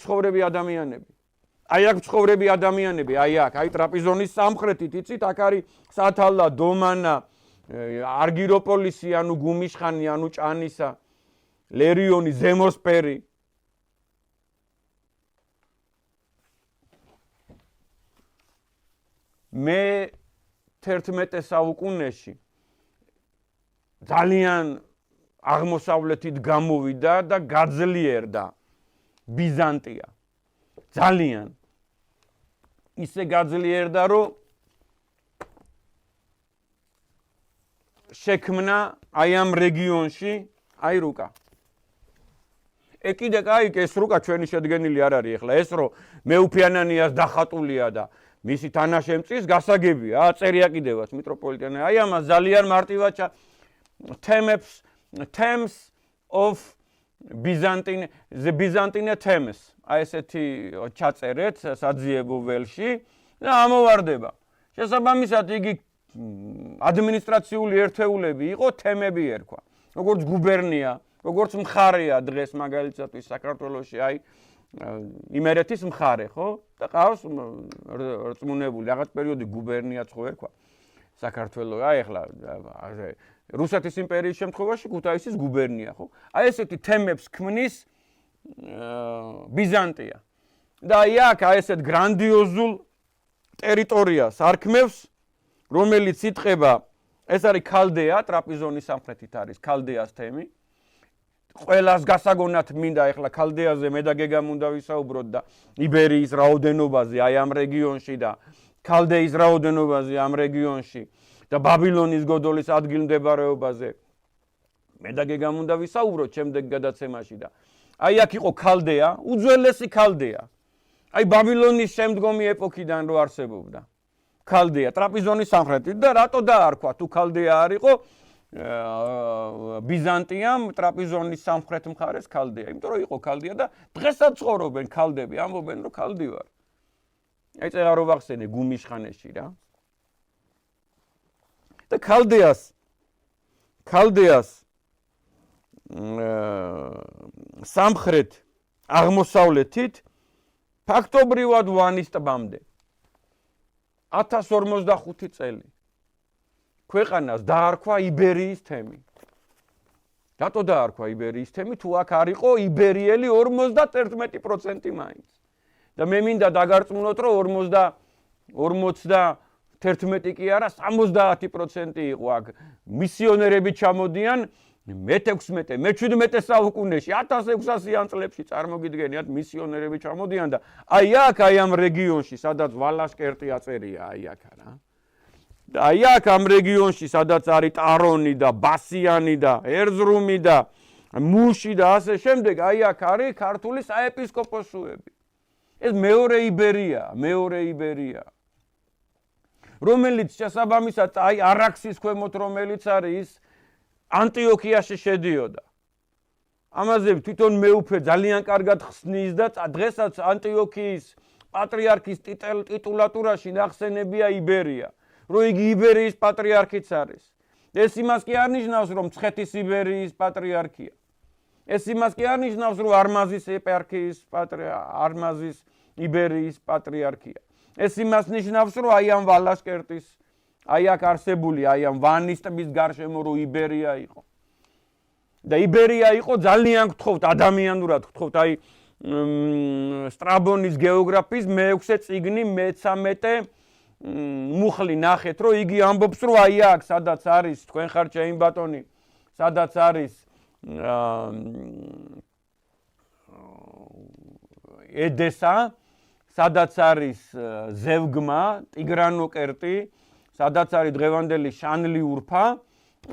მცხოვრები ადამიანები, აი აქ, აი ტრაპიზონის სამხრეთით, იცით, აქ არის სათალა, დომანა, არგიროპოლისი, ანუ გუმიშხანი, ანუ ჭანისა, ლერიონი, ზემოსპერი. მე 11 საუკუნეში ძალიან აღმოსავლეთით გამოვიდა და გაძლიერდა ბიზანტია. ძალიან ისე გაძლიერდა, რომ შექმნა აი ამ რეგიონში, აი რუკა. კიდე კაი, ეს რუკა ჩვენი შედგენილი არ არის ახლა, ეს რომ მეუფიანანიას დახატულია და მისი თანაშემწის გასაგებია, წერია კიდევაც მიტროპოლიტენი. აი ამას ძალიან მარტივად Thames of Byzantine, the Byzantine Thames. აი ესეთი ჩაწერეთ საძიებო ველში და ამოვარდება. შესაბამისად იგი ადმინისტრაციული ერთეულები იყო, თემები ერქვა. როგორც გუბერნია, როგორც მხარეა დღეს მაგალითად საქართველოში, აი იმერეთის მხარე, ხო? და ყავს რწმუნებული რაღაც პერიოდი გუბერნიაც ხო ერქვა საქართველოს. აი ახლა რუსეთის იმპერიის შემთხვევაში ქუთაისის გუბერნია, ხო? აი ესეთი თემებს ქმნის ბიზანტია. და აი აქ აი ესეთ გრანდიოზულ ტერიტორიას არქმევს, რომელიც იტყება, ეს არის ქალდეა, ტრაპიზონის სამხრეთით არის ქალდეას თემი. ყველას გასაგონად მინდა ახლა ქალდეაზე მე და გეგამ უნდა ვისაუბროთ და იბერიის რაოდენობაზე აი ამ რეგიონში და ქალდეის რაოდენობაზე ამ რეგიონში და ბაბილონის გოდოლის ადგილმდებარეობაზე მე და გეგამ უნდა ვისაუბროთ შემდეგ გადაცემაში და აი აქ იყო ქალდეა, უძველესი ქალდეა. აი ბაბილონის შემდგომი ეპოქიდან რო არსებობდა ქალდეა ტრაპიზონის სამხრეთით და რატო დაარქვა თუ ქალდეა არ იყო ბიზანტიამ ტრაპიზონის სამხრეთ მხარეს ქალდეა, იმიტომ რომ იყო ქალდეა და დღესაც ცხოვრობენ ქალდები, ამბობენ რომ ქალდი ვარ. აი წერა რო ვახსენე გუმიშხანეში რა. და ქალდეას სამხრეთ აღმოსავლეთით ფაქტობრივად ვანის ტბამდე. 1045 წელი ქვეყანას დაარქვა იბერიის თემი. რატო დაარქვა იბერიის თემი, თუ აქ არ იყო იბერიელი 51% მაინც. და მე მინდა დაგარწმუნოთ, რომ 51 კი არა, 70% იყო აქ მისიონერები ჩამოდიან მე-16, მე-17 საუკუნეში, 1600-იან წლებში წარმოგიდგენიათ მისიონერები ჩამოდიან და აი აქ, აი ამ რეგიონში, სადაც ვალაშკერტი აწერია, აი აქ რა. და აი აქ ამ რეგიონში, სადაც არის ტარონი და ბასიანი და ერზრუმი და მუში და ასე შემდეგ, აი აქ არის ქართული საეპისკოპოსოები. ეს მეორე იბერია. რომელიც შესაბამისად აი არაქსის ქვემოთ რომელიც არის ანტიოქიაში შედიოდა. ამაზე თვითონ მეუფე ძალიან კარგად ხსნის და დღესაც ანტიოქიის პატრიარქის ტიტულატურაში ნახსენებია იბერია, რომ იგი იბერიის პატრიარქიც არის. ეს იმას კი არ ნიშნავს, რომ მცხეთის იბერიის პატრიარქია. ეს იმას კი არ ნიშნავს, რომ არმაზის ეპარქიის არმაზის იბერიის პატრიარქია. ეს იმას ნიშნავს, რომ აი ამ ვალაშკერტის, აი აქ არსებული, აი ამ ვანის ტბის გარშემო რო იბერია იყო. და იბერია იყო ძალიან გთხოვთ, ადამიანურად გთხოვთ, აი სტრაბონის გეოგრაფიის მე-6 წიგნი, მე-13 მუხლი ნახეთ, რომ იგი ამბობს, რომ აი აქ, სადაც არის, თქვენ ხართ შეიმბატონი, სადაც არის ედესა, სადაც არის ზევგმა, ტიგრანოკერტი, სადაც არის დღევანდელი შანლიურფა,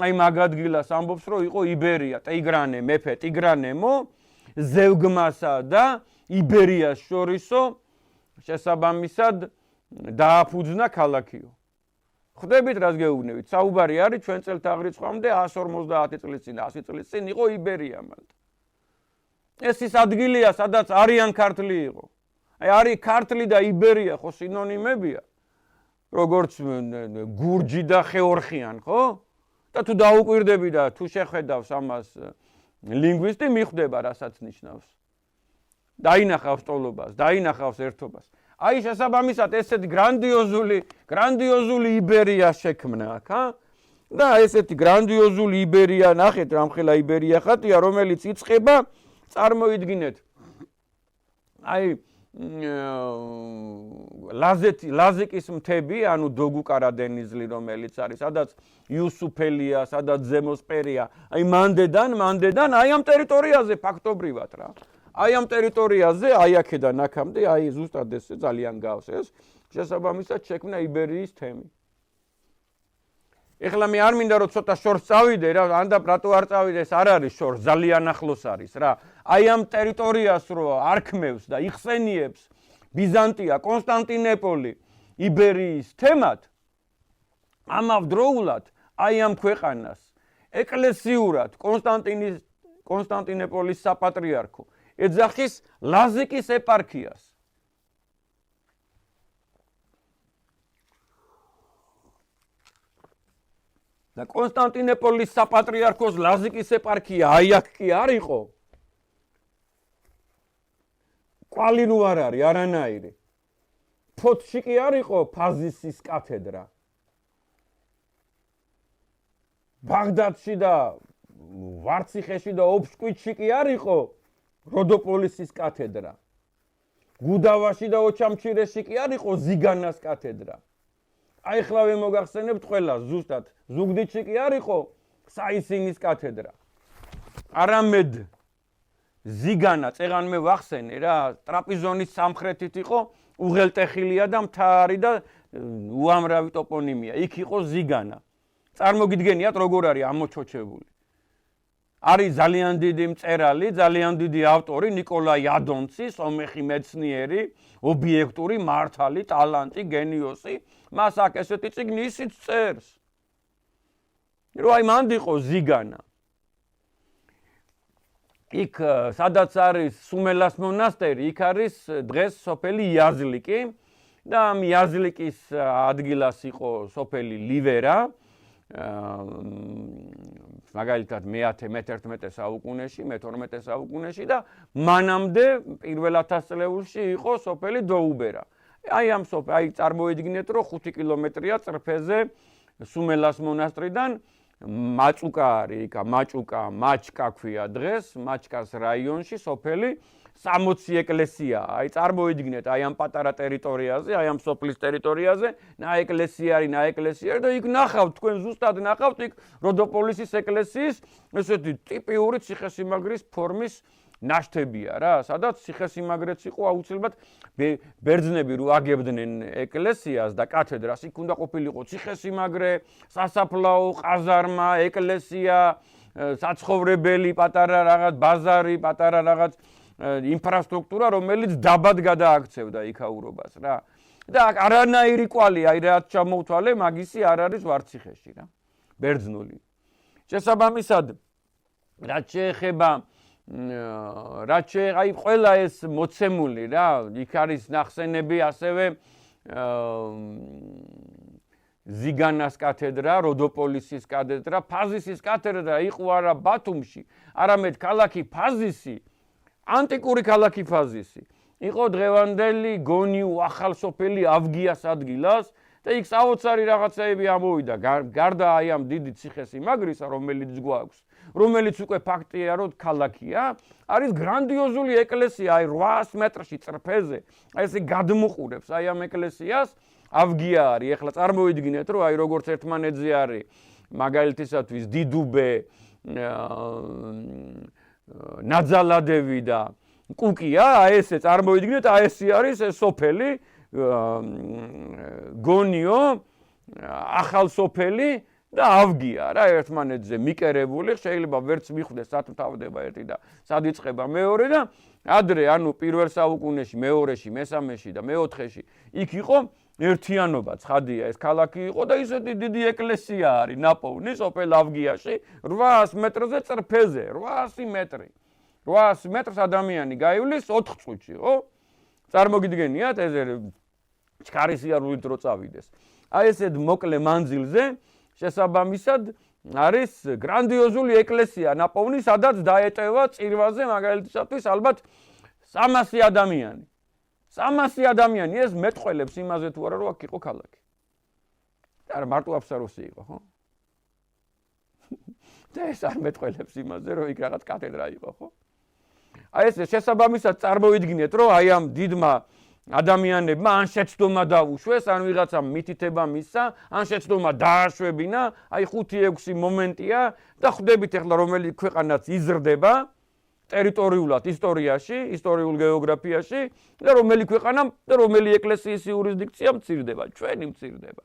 აი მაგ ადგილას ამბობს, რომ იყო იბერია, ტიგრანე, მეფე ტიგრანემო, ზევგმასა და იბერიას შორისო შესაბამისად დააფუძნა ქალაქიო. ხვდებით რას გეუბნებით? საუბარი არის ჩვენ წელთაღრიცხვამდე 150 წლის წინ, 100 წლის წინ იყო იბერია მანდ. ეს ის ადგილია, სადაც არიან ქართლი იყო. აი არის ქართლი და იბერია ხო სინონიმებია? როგორც გურჯი და ხეორხიან, ხო? და თუ დაუკვირდები და თუ შეხედავს ამას ლინგვისტი, მიხვდება რასაც ნიშნავს. დაინახავს ტოლობას, დაინახავს ერთობას. აი შესაბამისად ესეთი გრანდიოზული იბერია შექმნა აქ, და ესეთი გრანდიოზული იბერია ნახეთ, რამხელა იბერია ხატია, რომელიც იწყება, წარმოიდგინეთ. აი ლაზიკის მთები, ანუ დოგუკარადენიზლი, რომელიც არის, სადაც იუსუფელია, სადაც ზემოსპერია, აი მანდედან, აი ამ ტერიტორიაზე ფაქტობრივად რა. აი ამ ტერიტორიაზე, აი აქედან აქამდე, აი ზუსტად ეს ძალიან გავს ეს, შესაბამისად შექმნა იბერიის თემი. ეხლა მე არ მინდა რომ ცოტა შორს წავიდე რა, ანდა რატო არ წავიდე, ეს არ არის შორს, ძალიან ახლოს არის რა. აი ამ ტერიტორიას რო არქმევს და იხსენიებს ბიზანტია, კონსტანტინოპოლი იბერიის თემად, ამავდროულად აი ამ ქვეყანას ეკლესიურად კონსტანტინოპოლის საპატრიარქო ეძახის ლაზიკის ეპარქიას. და კონსტანტინოპოლის საპატრიარქოს ლაზიკის ეპარქია აი აქ კი არ იყო. კვალი რო არ არის არანაირი. ფოთში კი არ იყო ფაზისის კათედრა. ბაღდადში და ვარციხეში და ოფშკუიტში კი არ იყო როდოპოლისის კათედრა. გუდავაში და ოჩამჩირეში კი არ იყო ზიგანას კათედრა. აი ხლავე მოგახსენებთ ყველა ზუსტად ზუგდიდში კი არ იყო საისინის კათედრა. არამედ ზიგანა წეღან მე ვახსენე რა, ტრაპიზონის სამხრეთით იყო უღელტეხილია და მთარი და უამრავი ტოპონიმია. იქ იყო ზიგანა. წარმოგიდგენიათ როგორ არის ამოჩოჩებული. არის ძალიან დიდი მწერალი, ძალიან დიდი ავტორი ნიკოლაი ადონცი, სომეხი მეცნიერი, ობიექტური მართალი, ტალანტი, გენიოსი. მას აქ ესეთი წიგნი ისიც წერს. რომ აი მანდ იყო ზიგანა. იქ სადაც არის სუმელას მონასტერი, იქ არის დღეს სოფელი იაზლიკი და ამ იაზლიკის ადგილას იყო სოფელი ლივერა. მაგალითად მე-11 საუკუნეში, მე-12 საუკუნეში და მანამდე პირველ 1000 წლეულში იყო სოფელი დოუბერა. აი წარმოიდგინეთ, რომ 5 კილომეტრია წრფეზე სუმელას მონასტრიდან მაჭუკა არის, მაჭკა ქვია დღეს, მაჭკას რაიონში სოფელი 60 ეკლესია. აი წარმოიდგინეთ, აი ამ პატარა ტერიტორიაზე, აი ამ სოფლის ტერიტორიაზე, ნაეკლესია და იქ ნახავთ, თქვენ ზუსტად ნახავთ იქ როდოპოლისის ეკლესიის ესეთი ტიპიური ციხესიმაგრის ფორმის ნაშთებია რა, სადაც ციხესიმაგრეც იყო აუცილებლად ბერძნები რო აგებდნენ ეკლესიას და კათედრას, იქ უნდა ყოფილიყო ციხესიმაგრე, სასაფლაო, ყაზარმა, ეკლესია, საცხოვრებელი, პატარა რაღაც ბაზარი, პატარა რაღაც ინფრასტრუქტურა, რომელიც დაბად გადააქცევდა იქაურობას რა. და არანაირი კვალი, აი რაც ჩამოვთვალე, მაგისი არ არის ვარციხეში რა. ბერძნული. შესაბამისად, რაც შეეხება აი ყველა ეს მოცემული რა, იქ არის ნახსენები ასევე ზიგანას კათედრა, როდოპოლისის კათედრა, ფაზისის კათედრა იყო არა ბათუმში, არამედ ქალაქი ფაზისი, ანტიკური ქალაქი ფაზისი. იყო დღევანდელი გონიუ ახალსოფელი ავგიას ადგილას და იქ საოცარი რაღაცეები ამოვიდა. გარდა აი ამ დიდი ციხესიმაგრისა, რომელიც გვაქვს, რომელიც უკვე ფაქტია, რომ ქალაქია, არის გრანდიოზული ეკლესია, აი 800 მეტრში წრფეზე. აი ესე გადმოყურებს აი ამ ეკლესიას, ავგია არის. ეხლა წარმოიდგინეთ, რომ აი როგორც ერთმანეთზე არის მაგალითისათვის დიდუბე, ნაძალადევი და კუკია, აი ესე წარმოიდგინეთ, აი ესე არის ეს სოფელი გონიო, ახალსოფელი და ავგია რა ერთმანეთზე მიკერებული, შეიძლება ვერც მიხვდეს სად თავდება ერთი და სად იწყება მეორე და ადრე ანუ პირველ საუკუნეში, მეორეში, მესამეში და მეოთხეში იქ იყო ერთიანობა, ცხადია, ეს ქალაქი იყო და ისეთი დიდი ეკლესია არის ნაპოვნი სოფელ ავგიაში 800 მეტრზე წრფეზე, 800 მეტრი. 800 მეტრს ადამიანი გაივლის 4 წუთში, ხო? წარმოგიდგენიათ ეს ჩქარისიარულით რო წავიდეს. აი ესეთ მოკლე მანძილზე შესაბამისად არის გრანდიოზული ეკლესია ნაპოვნი, სადაც დაეტევა წირვაზე მაგალითისათვის ალბათ 300 ადამიანი. 300 ადამიანი ეს მეტყველებს იმაზე თუ არა რომ აქ იყო ქალაქი. არა მარტო აფსაროსი იყო, ხო? და ეს არ მეტყველებს იმაზე რომ იქ რაღაც კათედრა იყო, ხო? აი ეს შესაბამისად წარმოიდგინეთ რომ აი ამ დიდმა ადამიანებმა ან შეცდომა დაუშვეს, ან ვიღაცამ მითითება მისცა, ან შეცდომა დააშვებინა, აი 5-6 მომენტია და ხვდებით ახლა რომელი ქვეყანაც იზრდება ტერიტორიულად ისტორიაში, ისტორიულ გეოგრაფიაში და რომელი ქვეყანა და რომელი ეკლესიის იურისდიქცია მცირდება, ჩვენი მცირდება.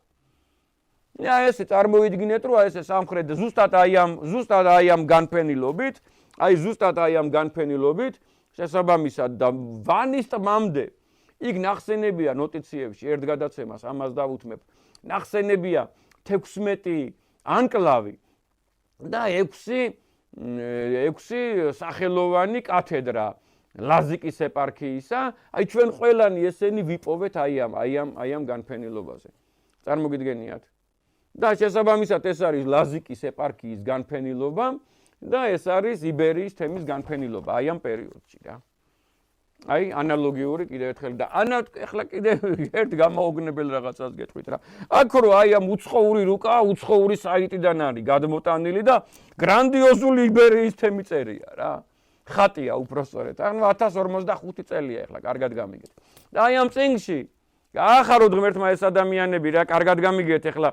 აი ესე წარმოიდგინეთ რომ აი ესე სამხრეთ ზუსტად აი ამ განფენილობით, შესაბამისად და ვანის ტბამდე იქ ნახსენებია ნოტიციებში ერთ გადაცემას ამას დავუთმებ. ნახსენებია 16 ანკლავი და 6 სახელოვანი კათედრა ლაზიკის ეპარქიისა. აი ჩვენ ყველანი ესენი ვიპოვეთ აი ამ განფენილობაზე. წარმოგიდგენიათ? და შესაბამისად ეს არის ლაზიკის ეპარქიის განფენილობა და ეს არის იბერიის თემის განფენილობა აი ამ პერიოდში რა. აი ანალოგიური კიდევ ერთხელ და ახლა კიდევ ერთ გამოუგნებელ რაღაცას გეტყვით რა. აქ რო აი ამ უცხოური რუკა, უცხოური საიტიდან არის გადმოტანილი და გრანდიოზული იბერიის თემი წერია რა. ხატია უпроსწორედ. ანუ 1045 წელია ახლა, კარგად გამიგეთ. და აი ამ წიგნში გაახაროთ ღმერთმა ეს ადამიანები რა, კარგად გამიგეთ ახლა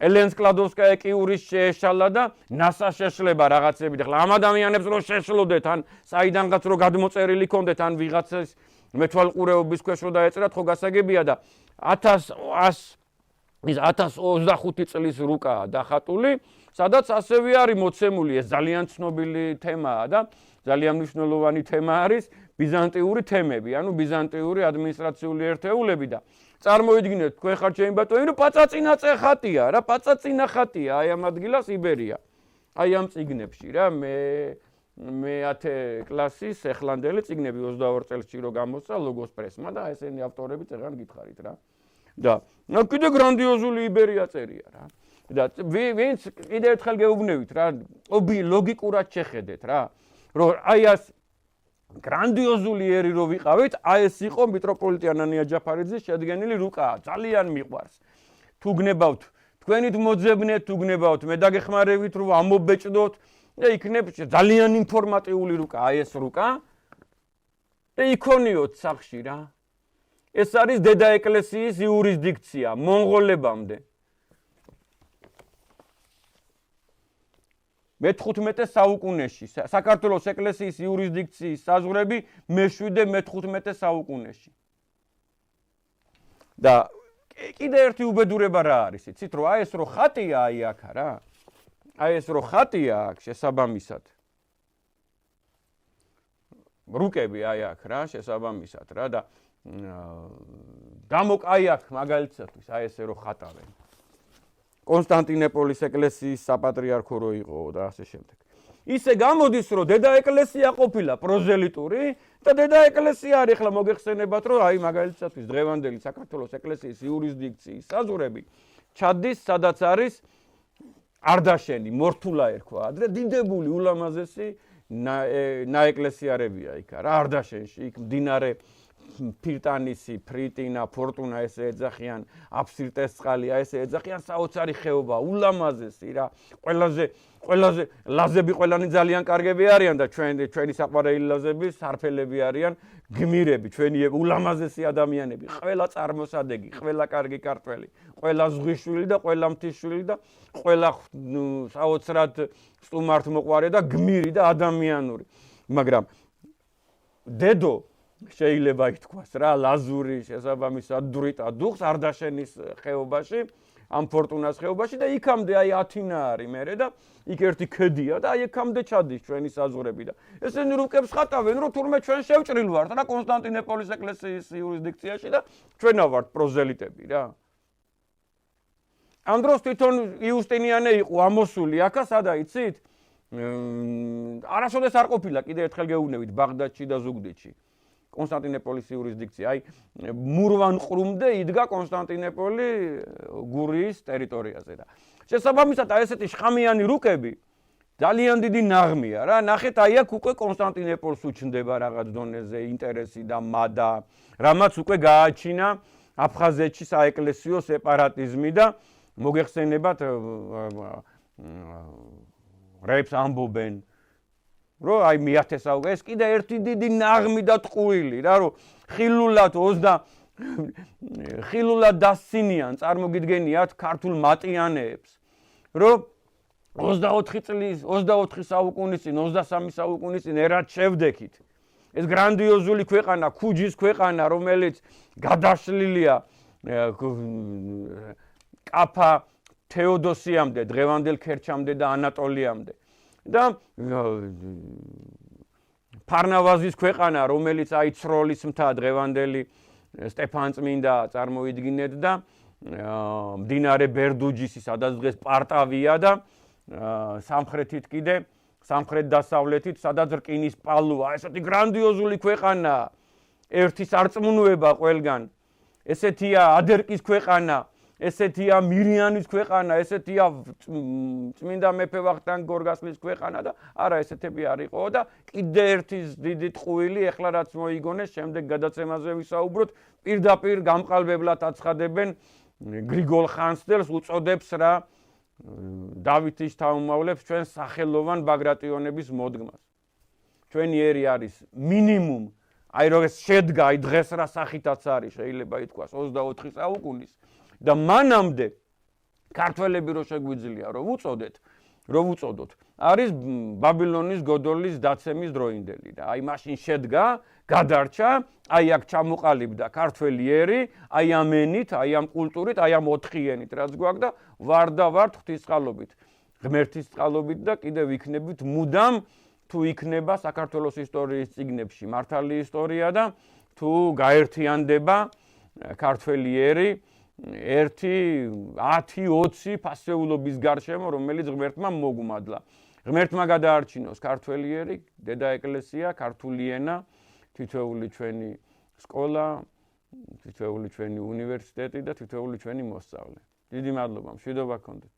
ელენ სკლადოვსკაია კიურის შეეშალა და ნასა შეშლება რაღაცებით. ახლა ამ ადამიანებს რო შეშლოდეთ, ან საიდანღაც რო გადმოწერილი ქონდეთ, ან ვიღაცას მეთვალყურეობის ქვეშ რო დაეწერათ, ხო გასაგებია და 1025 წლის რუკაა დახატული, სადაც ასევე არის მოცემული ეს ძალიან ცნობილი თემაა და ძალიან მნიშვნელოვანი თემა არის ბიზანტიური თემები, ანუ ბიზანტიური ადმინისტრაციული ერთეულები და წარმოიდგინეთ, თქვენ ხართ ჩემი ბატონი, რომ პაწაწინაწე ხატია რა, პაწაწინა ხატია აი ამ ადგილას იბერია. აი ამ წიგნებში რა, მე 10 კლასის ეხლანდელი წიგნები 22 წელსში რო გამოსცა ლოგოს პრესმა და ესენი ავტორები წერან გითხარით რა. და კიდე გრანდიოზული იბერია წერია რა. და ვინც კიდე ერთხელ გეუბნევით რა, ლოგიკურად შეხედეთ რა, რომ აი გრანდიოზული ერი რო ვიყავით, აი ეს იყო მიტროპოლიტი ანანია ჯაფარიძის შედგენილი რუკა, ძალიან მიყვარს. თუ გნებავთ თქვენით მოძებნეთ, თუ გნებავთ მე დაგეხმარებით რომ ამობეჭდოთ და იქნებ ძალიან ინფორმატიული რუკა, აი ეს რუკა და იქონიოთ სახში რა. ეს არის დედა ეკლესიის იურისდიქცია მონღოლებამდე. მე-15 საუკუნეში საქართველოს ეკლესიის იურისდიქციის საზღვრები მე-7 მე-15 საუკუნეში. და კიდე ერთი უბედურება რა არის, იცით რომ აი ეს რო ხატია აი აქ რა. აი ეს რო ხატია აქ შესაბამისად. რუკები აი აქ რა შესაბამისად რა და აი აქ მაგალითად აი ესე რო ხატავენ. კონსტანტინოპოლის ეკლესიის საპატრიარქო რო იყო და ასე შემდეგ. ისე გამოდის რომ დედა ეკლესია ყოფილა პროზელიტური და დედა ეკლესია არის ახლა მოგეხსენებათ რომ აი მაგალითად დღევანდელი საქართველოს ეკლესიის იურისდიქციის საზღვრები ჩადის სადაც არის არდაშენი მორთულა ერქვა ადრე დიდებული ულამაზესი ნაეკლესიარებია იქ რა არდაშენში იქ მდინარე ფირტანისი, ფრიტინა, ფორტუნა ესე ეძახიან, აფსირტესწყალია ესე ეძახიან, საოცარი ხეობა, ულამაზესი რა. ყველაზე ლაზები ყველანი ძალიან კარგები არიან და ჩვენი საყვარელი ლაზები სარფელები არიან, გმირები, ჩვენი ულამაზესი ადამიანები, ყველა წარმოსადეგი, ყველა კარგი ქართველი, ყველა ზღვიშვილი და ყველა მთიშვილი და ყველა საოცრად სტუმართ მოყვარე და გმირი და ადამიანური. მაგრამ დედო შეიძლება ითქვას რა ლაზური შესაბამისად დრიტა დუხს არდაშენის ხეობაში ამ ფორტუნას ხეობაში და იქამდე აი ათინა არის მერე და იქ ერთი ქედია და აი იქამდე ჩადის ჩვენი საზღვრები და ესენი რუკებს ხატავენ რომ თურმე ჩვენ შევჭრილ ვართ რა კონსტანტინოპოლის ეკლესიის იურისდიქციაში და ჩვენა ვართ პროზელიტები რა ამ დროს თვითონ იუსტინიანე იყო ამოსული აქა სადა იცით არასოდეს არ ყოფილა კიდე ერთხელ გეუბნებით ბაღდადში და ზუგდიდში კონსტანტინოპოლის იურისდიქცია, აი მურვან ყრუმდე იდგა კონსტანტინოპოლი გურიის ტერიტორიაზე და შესაბამისად აი ესეთი შხამიანი რუკები ძალიან დიდი ნაღმია რა, ნახეთ აი აქ უკვე კონსტანტინოპოლს უჩნდება რაღაც დონეზე ინტერესი და მადა, რამაც უკვე გააჩინა აფხაზეთში საეკლესიო სეპარატიზმი და მოგეხსენებათ რებს ამბობენ რო აი მე-10 საუკუნე ეს კიდე ერთი დიდი ნაღმი და ტყუილი რა რომ ხილულად დასცინიან წარმოგიდგენიათ ქართულ მატიანეებს რომ 24 საუკუნის წინ 23 საუკუნის წინ ერად შევდექით ეს გრანდიოზული ქვეყანა ქუჯის ქვეყანა რომელიც გადაშლილია კაფა თეოდოსიამდე დღევანდელ ქერჩამდე და ანატოლიამდე და ფარნავაზის ქვეყანა რომელიც აი ცროლის მთა დღევანდელი სტეფანწმინდა წარმოიდგინეთ და მდინარე ბერდუჯისი სადაც დღეს პარტავია და სამხრეთით კიდე სამხრეთ დასავლეთით სადაც რკინის პალუა ესეთი გრანდიოზული ქვეყანა ერთი სარწმუნოება ყველგან ესეთია ადერკის ქვეყანა ესეთია მირიანის ქვეყანა, ესეთია წმინდა მეფე ვახტანგ გორგასლის ქვეყანა და არა ესეთები არ იყო და კიდე ერთი დიდი ტყუილი ეხლა რაც მოიგონეს შემდეგ გადაცემაზე ვისაუბროთ პირდაპირ გამყალბებლად აცხადებენ გრიგოლ ხანძთელს უწოდებს რა დავითის თავმოავლებს ჩვენ სახელოვან ბაგრატიონების მოდგმას ჩვენი ერი არის მინიმუმ აი რომ ეს შედგა აი დღეს რა სახითაც არის შეიძლება ითქვას 24 საუკუნის და მანამდე ქართველები რო შეგვიძლია რომ უწოდოთ არის ბაბილონის გოდოლის დაცემის დროინდელი და აი მაშინ შედგა გადარჩა აი აქ ჩამოყალიბდა ქართველი ერი აი ამ ენით აი ამ კულტურით აი ამ 4 ენით რაც გვაქვს და ვართ ღვთისწყალობით ღმერთის წყალობით და კიდევ იქნებით მუდამ თუ იქნება საქართველოს ისტორიის წიგნებში მართალი ისტორია და თუ გაერთიანდება ქართველი ერი 1-10-20 ფასეულობის გარშემო რომელიც ღმერთმა მოგუმადლა. ღმერთმა გადაარჩინოს ქართველი ერი, დედა ეკლესია, ქართული ენა, თითოეული ჩვენი სკოლა, თითოეული ჩვენი უნივერსიტეტი და თითოეული ჩვენი მოსწავლე. დიდი მადლობა, მშვიდობა გქონდეთ.